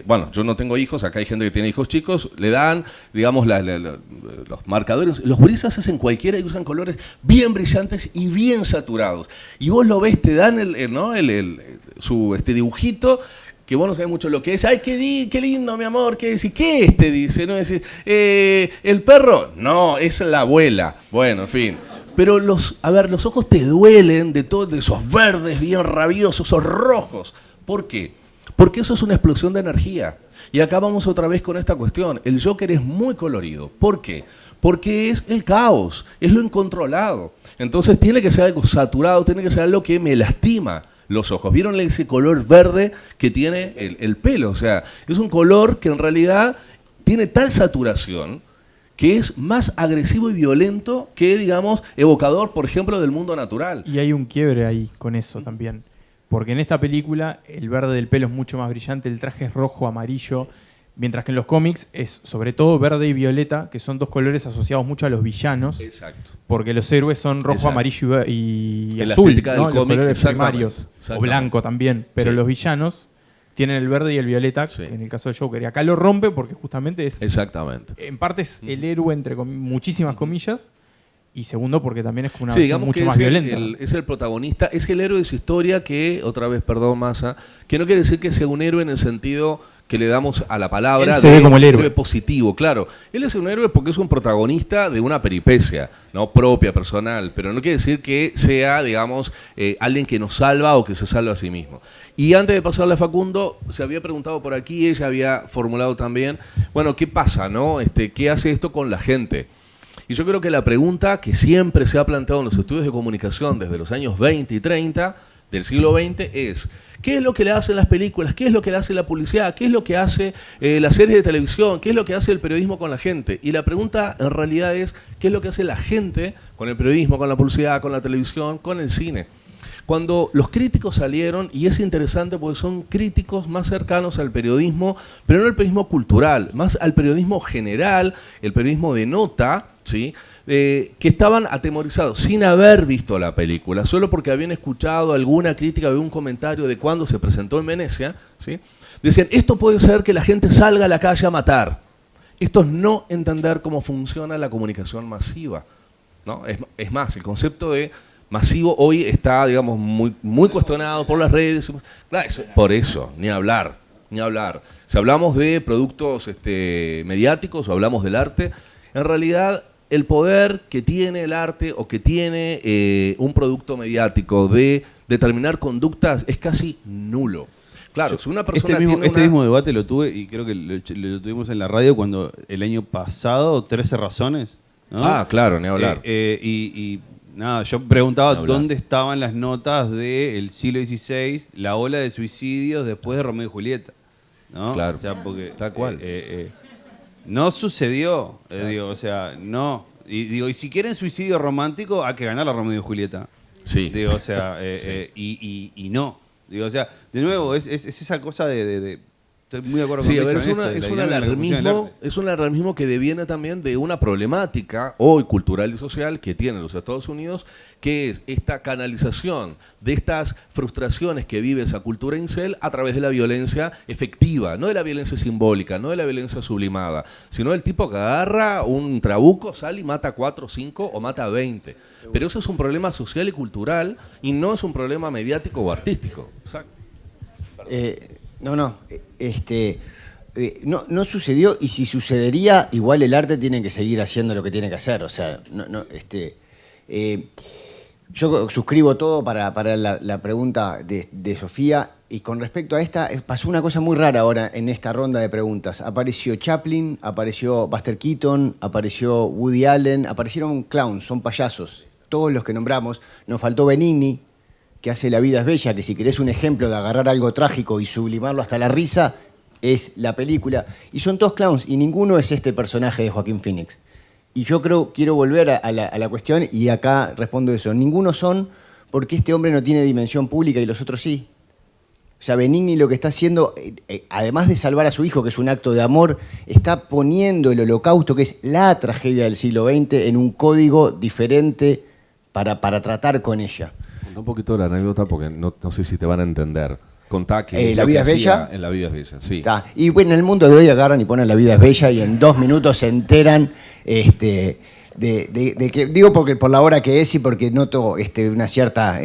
bueno, yo no tengo hijos, acá hay gente que tiene hijos chicos, le dan, digamos, los marcadores, los gurisas hacen cualquiera y usan colores bien brillantes y bien saturados. Y vos lo ves, te dan su dibujito, que vos no sabés mucho lo que es. ¡Ay, qué lindo, mi amor! ¿Qué es? ¿Y qué es? Te dice, ¿no? Es, ¿el perro? No, es la abuela. Bueno, en fin. Pero los ojos te duelen de esos verdes bien rabiosos, esos rojos. ¿Por qué? Porque eso es una explosión de energía. Y acá vamos otra vez con esta cuestión. El Joker es muy colorido. ¿Por qué? Porque es el caos, es lo incontrolado. Entonces tiene que ser algo saturado, tiene que ser algo que me lastima los ojos. ¿Vieron ese color verde que tiene el pelo? O sea, es un color que en realidad tiene tal saturación que es más agresivo y violento que, digamos, evocador, por ejemplo, del mundo natural. Y hay un quiebre ahí con eso también. Porque en esta película el verde del pelo es mucho más brillante, el traje es rojo, amarillo, mientras que en los cómics es sobre todo verde y violeta, que son dos colores asociados mucho a los villanos. Exacto. Porque los héroes son rojo, exacto, amarillo y en azul, la estética ¿no? del Los cómic, colores primarios. O blanco también. Pero sí, los villanos tienen el verde y el violeta, sí, en el caso de Joker. Y acá lo rompe porque justamente es... Exactamente. En parte es el héroe, entre muchísimas comillas, y segundo porque también es una sí, versión mucho más violenta. Es el protagonista, es el héroe de su historia que, otra vez, perdón, Massa, que no quiere decir que sea un héroe en el sentido que le damos a la palabra. Él se ve como el héroe positivo, claro. Él es un héroe porque es un protagonista de una peripecia, no propia, personal, pero no quiere decir que sea, digamos, alguien que nos salva o que se salva a sí mismo. Y antes de pasarle a Facundo, se había preguntado por aquí, ella había formulado también, bueno, ¿qué pasa, no? ¿Qué hace esto con la gente? Y yo creo que la pregunta que siempre se ha planteado en los estudios de comunicación desde los años 20 y 30 del siglo XX es, ¿qué es lo que le hacen las películas? ¿Qué es lo que le hace la publicidad? ¿Qué es lo que hace las series de televisión? ¿Qué es lo que hace el periodismo con la gente? Y la pregunta en realidad es, ¿qué es lo que hace la gente con el periodismo, con la publicidad, con la televisión, con el cine? Cuando los críticos salieron, y es interesante porque son críticos más cercanos al periodismo, pero no al periodismo cultural, más al periodismo general, el periodismo de nota, ¿sí?, que estaban atemorizados sin haber visto la película, solo porque habían escuchado alguna crítica, algún comentario de cuando se presentó en Venecia, ¿sí?, decían, esto puede ser que la gente salga a la calle a matar. Esto es no entender cómo funciona la comunicación masiva, ¿no? Es más, el concepto de masivo hoy está, digamos, muy cuestionado por las redes. Claro, por eso, ni hablar. Si hablamos de productos mediáticos o hablamos del arte, en realidad el poder que tiene el arte o que tiene un producto mediático de determinar conductas es casi nulo. Claro, si una persona este mismo debate lo tuve y creo que lo tuvimos en la radio cuando el año pasado, 13 razones, ¿no? Ah, claro, ni hablar. Nada, yo preguntaba dónde estaban las notas del siglo XVI, la ola de suicidios después de Romeo y Julieta, ¿no? Claro, o sea, porque, tal cual. No sucedió, digo, o sea, no. Y digo, y si quieren suicidio romántico, hay que ganar a Romeo y Julieta. Sí. Digo, o sea, sí. y no. Digo, o sea, de nuevo, es esa cosa de estoy muy de acuerdo con Sí, a ver, es un alarmismo que deviene también de una problemática hoy cultural y social que tienen los Estados Unidos, que es esta canalización de estas frustraciones que vive esa cultura incel a través de la violencia efectiva, no de la violencia simbólica, no de la violencia sublimada, sino del tipo que agarra un trabuco, sale y mata 4 o 5 o mata 20. Pero eso es un problema social y cultural y no es un problema mediático o artístico. Exacto. No sucedió, y si sucedería, igual el arte tiene que seguir haciendo lo que tiene que hacer. O sea, yo suscribo todo para la pregunta de Sofía, y con respecto a esta, pasó una cosa muy rara ahora en esta ronda de preguntas. Apareció Chaplin, apareció Buster Keaton, apareció Woody Allen, aparecieron clowns, son payasos, todos los que nombramos. Nos faltó Benigni, que hace La vida es bella, que si querés un ejemplo de agarrar algo trágico y sublimarlo hasta la risa, es la película. Y son todos clowns, y ninguno es este personaje de Joaquín Phoenix. Y yo quiero volver a la cuestión, y acá respondo eso. Ninguno son porque este hombre no tiene dimensión pública y los otros sí. O sea, Benigni lo que está haciendo, además de salvar a su hijo, que es un acto de amor, está poniendo el Holocausto, que es la tragedia del siglo XX, en un código diferente para tratar con ella. Un poquito de la anécdota porque no sé si te van a entender. Contá que ¿La vida es bella? En La vida es bella, sí. Y bueno, en el mundo de hoy agarran y ponen La vida es bella y en 2 minutos se enteran de que, digo porque por la hora que es y porque noto una cierta...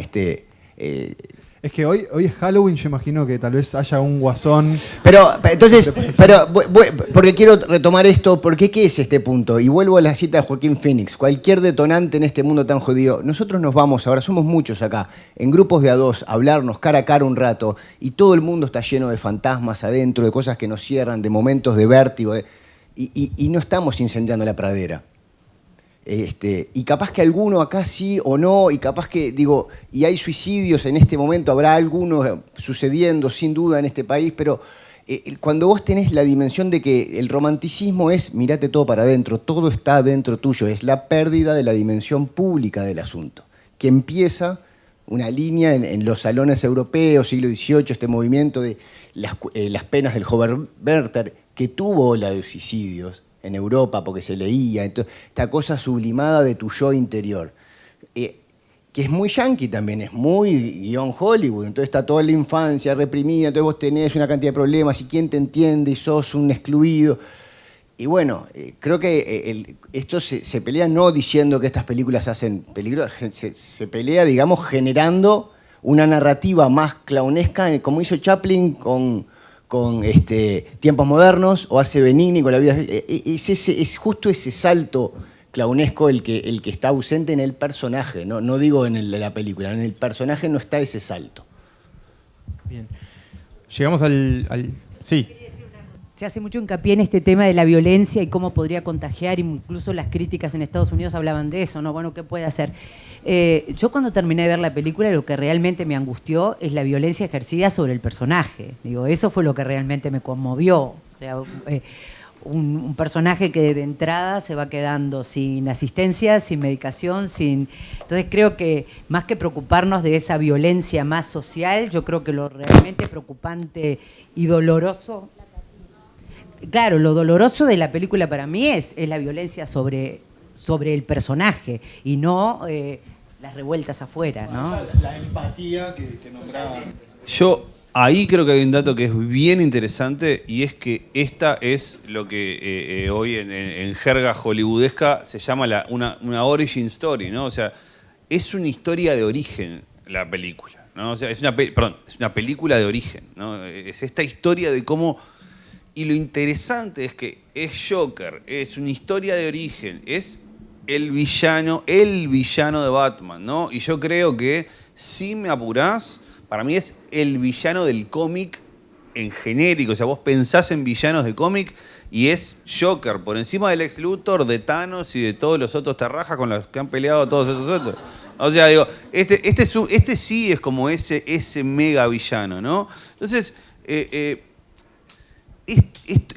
Es que hoy es Halloween, yo imagino que tal vez haya un guasón. Pero porque quiero retomar esto, porque ¿qué es este punto? Y vuelvo a la cita de Joaquín Phoenix. Cualquier detonante en este mundo tan jodido. Nosotros nos vamos, ahora somos muchos acá, en grupos de a 2, a hablarnos cara a cara un rato, y todo el mundo está lleno de fantasmas adentro, de cosas que nos cierran, de momentos de vértigo, y no estamos incendiando la pradera. Y capaz que alguno acá sí o no, y capaz que, y hay suicidios en este momento, habrá algunos sucediendo sin duda en este país, pero cuando vos tenés la dimensión de que el romanticismo es mirate todo para adentro, todo está dentro tuyo, es la pérdida de la dimensión pública del asunto, que empieza una línea en los salones europeos, siglo XVIII, este movimiento de las penas del joven Werther, que tuvo ola de suicidios en Europa porque se leía, entonces, esta cosa sublimada de tu yo interior, que es muy yankee también, es muy guión Hollywood, entonces está toda la infancia reprimida, entonces vos tenés una cantidad de problemas y quién te entiende y sos un excluido. Y bueno, creo que esto se pelea no diciendo que estas películas hacen peligro, se pelea, digamos, generando una narrativa más clownesca, como hizo Chaplin con Tiempos Modernos, o hace Benigni con La vida. Es justo ese salto clownesco el que está ausente en el personaje, no digo en la película, en el personaje no está ese salto. Bien. Llegamos al sí. Se hace mucho hincapié en este tema de la violencia y cómo podría contagiar, incluso las críticas en Estados Unidos hablaban de eso, ¿no? Bueno, ¿qué puede hacer? Yo cuando terminé de ver la película, lo que realmente me angustió es la violencia ejercida sobre el personaje. Eso fue lo que realmente me conmovió. O sea, un personaje que de entrada se va quedando sin asistencia, sin medicación, Entonces creo que más que preocuparnos de esa violencia más social, yo creo que lo realmente preocupante y doloroso... Claro, lo doloroso de la película para mí es la violencia sobre el personaje y no las revueltas afuera, ¿no? La empatía que nombraba. Yo ahí creo que hay un dato que es bien interesante, y es que esta es lo que hoy en jerga hollywoodesca se llama una origin story, ¿no? O sea, es una historia de origen la película, ¿no? O sea, es una película de origen, ¿no? Es esta historia de cómo... Y lo interesante es que es Joker, es una historia de origen, es el villano de Batman, ¿no? Y yo creo que, si me apurás, para mí es el villano del cómic en genérico. O sea, vos pensás en villanos de cómic y es Joker, por encima del Lex Luthor, de Thanos y de todos los otros terrajas con los que han peleado todos estos otros. O sea, digo, este sí es como ese mega villano, ¿no? Entonces,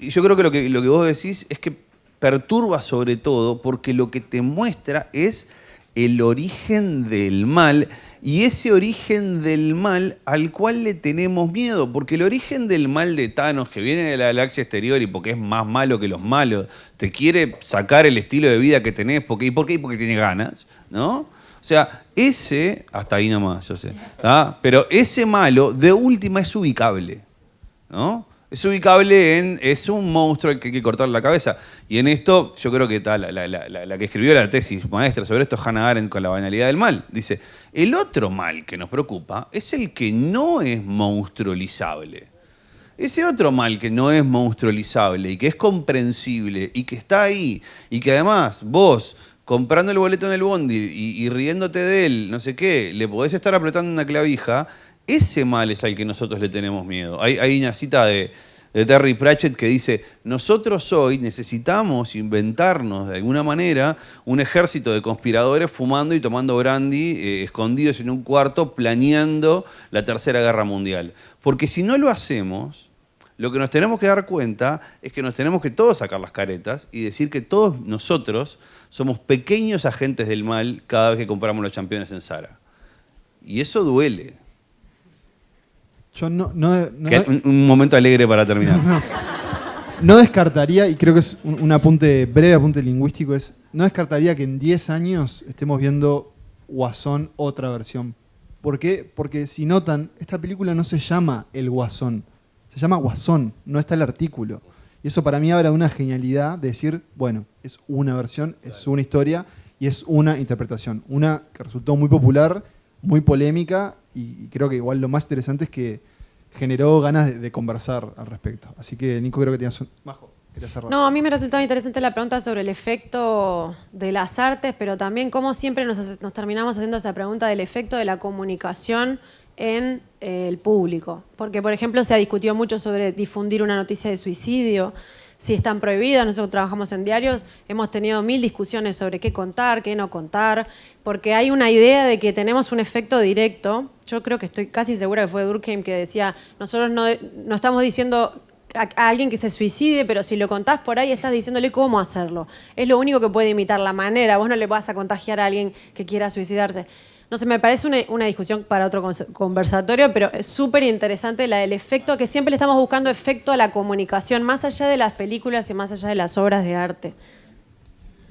yo creo que lo que vos decís es que perturba sobre todo porque lo que te muestra es el origen del mal, y ese origen del mal al cual le tenemos miedo, porque el origen del mal de Thanos, que viene de la galaxia exterior y porque es más malo que los malos, te quiere sacar el estilo de vida que tenés, ¿y por qué? Porque tiene ganas, ¿no? O sea, ese, hasta ahí nomás, yo sé, ¿tá? Pero ese malo de última es ubicable, ¿no? Es ubicable es un monstruo al que hay que cortar la cabeza. Y en esto, yo creo que la que escribió la tesis maestra sobre esto es Hannah Arendt con La banalidad del mal. Dice, el otro mal que nos preocupa es el que no es monstrualizable. Ese otro mal que no es monstrualizable y que es comprensible y que está ahí y que además vos, comprando el boleto en el bondi y riéndote de él, no sé qué, le podés estar apretando una clavija. Ese mal es al que nosotros le tenemos miedo. Hay una cita de Terry Pratchett que dice, nosotros hoy necesitamos inventarnos de alguna manera un ejército de conspiradores fumando y tomando brandy, escondidos en un cuarto, planeando la Tercera Guerra Mundial. Porque si no lo hacemos, lo que nos tenemos que dar cuenta es que nos tenemos que todos sacar las caretas y decir que todos nosotros somos pequeños agentes del mal cada vez que compramos los championes en Zara. Y eso duele. Yo un momento alegre para terminar. No descartaría, y creo que es un breve apunte lingüístico, no descartaría que en 10 años estemos viendo Guasón otra versión. ¿Por qué? Porque si notan, esta película no se llama El Guasón, se llama Guasón, no está el artículo. Y eso para mí habla de una genialidad de decir, bueno, es una versión, es una historia y es una interpretación. Una que resultó muy popular, muy polémica, y creo que igual lo más interesante es que generó ganas de conversar al respecto. Así que, Nico, creo que tenías Majo, querías cerrar. No, a mí me resultaba interesante la pregunta sobre el efecto de las artes, pero también cómo siempre nos terminamos haciendo esa pregunta del efecto de la comunicación en el público. Porque, por ejemplo, se ha discutido mucho sobre difundir una noticia de suicidio, si están prohibidas. Nosotros trabajamos en diarios, hemos tenido 1000 discusiones sobre qué contar, qué no contar, porque hay una idea de que tenemos un efecto directo. Yo creo que estoy casi segura que fue Durkheim que decía, nosotros no estamos diciendo a alguien que se suicide, pero si lo contás por ahí estás diciéndole cómo hacerlo. Es lo único que puede imitar la manera. Vos no le vas a contagiar a alguien que quiera suicidarse. No sé, me parece una discusión para otro conversatorio, pero es súper interesante la del efecto, que siempre le estamos buscando efecto a la comunicación, más allá de las películas y más allá de las obras de arte.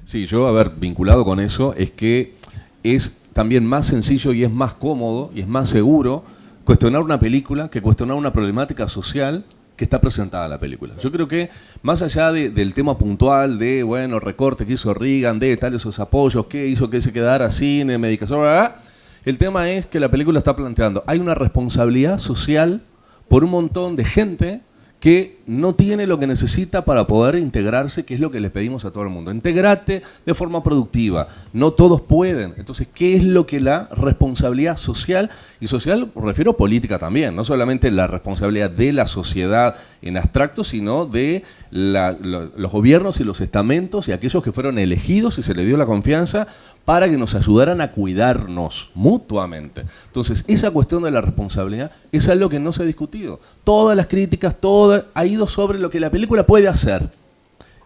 Sí, yo, vinculado con eso, es que es también más sencillo y es más cómodo y es más seguro cuestionar una película que cuestionar una problemática social que está presentada en la película. Yo creo que más allá del tema puntual de, bueno, recorte que hizo Reagan, de tal esos apoyos, qué hizo que se quedara cine, medicación, bla, bla, bla, el tema es que la película está planteando, hay una responsabilidad social por un montón de gente que no tiene lo que necesita para poder integrarse, que es lo que le pedimos a todo el mundo. Integrate de forma productiva. No todos pueden. Entonces, ¿qué es lo que la responsabilidad social? Y social, me refiero a política también, no solamente la responsabilidad de la sociedad en abstracto, sino de los gobiernos y los estamentos y aquellos que fueron elegidos y se les dio la confianza para que nos ayudaran a cuidarnos mutuamente. Entonces, esa cuestión de la responsabilidad es algo que no se ha discutido. Todas las críticas, todo ha ido sobre lo que la película puede hacer.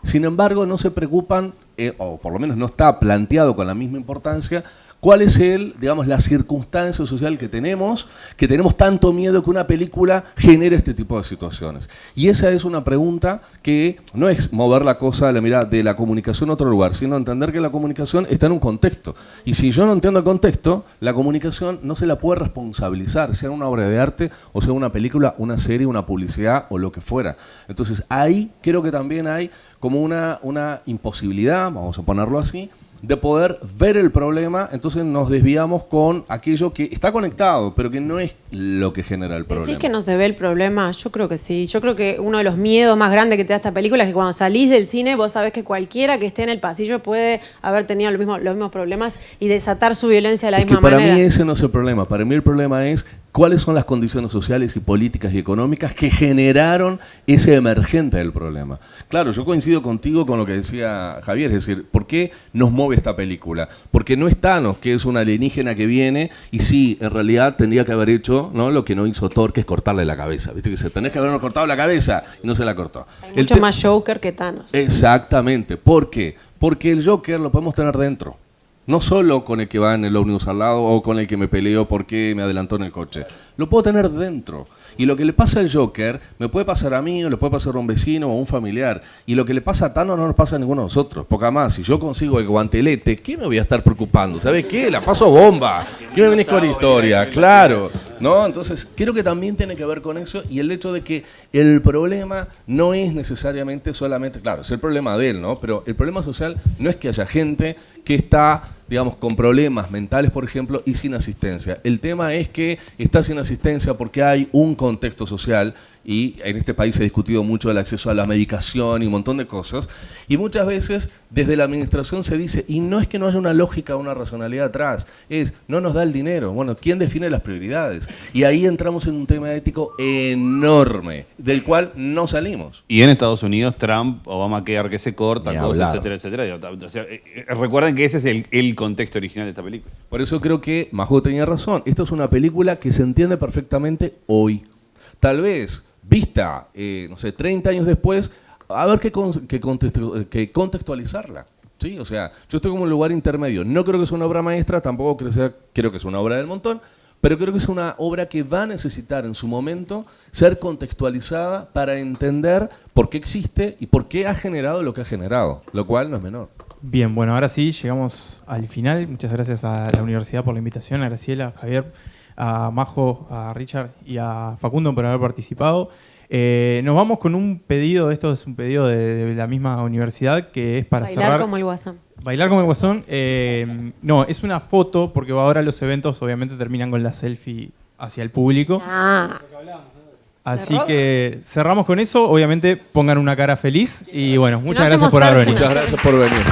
Sin embargo, no se preocupan, o por lo menos no está planteado con la misma importancia, cuál es la circunstancia social que tenemos tanto miedo que una película genere este tipo de situaciones. Y esa es una pregunta que no es mover la cosa, la mirada de la comunicación a otro lugar, sino entender que la comunicación está en un contexto. Y si yo no entiendo el contexto, la comunicación no se la puede responsabilizar, sea una obra de arte o sea una película, una serie, una publicidad o lo que fuera. Entonces ahí creo que también hay como una imposibilidad, vamos a ponerlo así, de poder ver el problema, entonces nos desviamos con aquello que está conectado, pero que no es lo que genera el problema. ¿Decís que no se ve el problema? Yo creo que sí. Yo creo que uno de los miedos más grandes que te da esta película es que cuando salís del cine vos sabés que cualquiera que esté en el pasillo puede haber tenido los mismos problemas y desatar su violencia de la misma para manera. mí ese no es el problema. Para mí el problema es cuáles son las condiciones sociales y políticas y económicas que generaron ese emergente del problema. Claro, yo coincido contigo con lo que decía Javier, es decir, ¿por qué nos mueve esta película? Porque no es Thanos, que es un alienígena que viene y sí, en realidad tendría que haber hecho, ¿no?, lo que no hizo Thor, que es cortarle la cabeza. ¿Viste? Que se tenés que habernos cortado la cabeza y no se la cortó. Hay mucho más Joker que Thanos. Exactamente. ¿Por qué? Porque el Joker lo podemos tener dentro. No solo con el que va en el ómnibus al lado o con el que me peleó porque me adelantó en el coche. Lo puedo tener dentro. Y lo que le pasa al Joker me puede pasar a mí o le puede pasar a un vecino o a un familiar. Y lo que le pasa a Thanos no nos pasa a ninguno de nosotros. Porque además, si yo consigo el guantelete, ¿qué me voy a estar preocupando? ¿Sabes qué? La paso bomba. ¿Qué me venís con la historia? Claro. ¿No? Entonces, creo que también tiene que ver con eso y el hecho de que el problema no es necesariamente solamente, claro, es el problema de él, ¿no? Pero el problema social no es que haya gente que está, digamos, con problemas mentales, por ejemplo, y sin asistencia. El tema es que está sin asistencia porque hay un contexto social y en este país se ha discutido mucho el acceso a la medicación y un montón de cosas, y muchas veces desde la administración se dice, y no es que no haya una lógica o una racionalidad atrás, es, no nos da el dinero. Bueno, ¿quién define las prioridades? Y ahí entramos en un tema ético enorme, del cual no salimos. Y en Estados Unidos, Trump, Obamacare que se corta, cosas, etcétera, etcétera. O sea, recuerden que ese es el contexto original de esta película. Por eso creo que Majo tenía razón. Esto es una película que se entiende perfectamente hoy. Tal vez vista, no sé, 30 años después, a ver que contextualizarla. ¿Sí? O sea, yo estoy como en un lugar intermedio. No creo que sea una obra maestra, tampoco creo que sea una obra del montón, pero creo que es una obra que va a necesitar en su momento ser contextualizada para entender por qué existe y por qué ha generado lo que ha generado, lo cual no es menor. Bien, bueno, ahora sí, llegamos al final. Muchas gracias a la universidad por la invitación, a Graciela, a Javier, a Majo, a Richard y a Facundo por haber participado. Nos vamos con un pedido, esto es un pedido de la misma universidad, que es para Bailar cerrar. como el Guasón. Bailar como el Guasón. No, es una foto, porque ahora los eventos obviamente terminan con la selfie hacia el público. Así que cerramos con eso. Obviamente pongan una cara feliz y bueno, muchas gracias por haber venido. Muchas gracias por venir.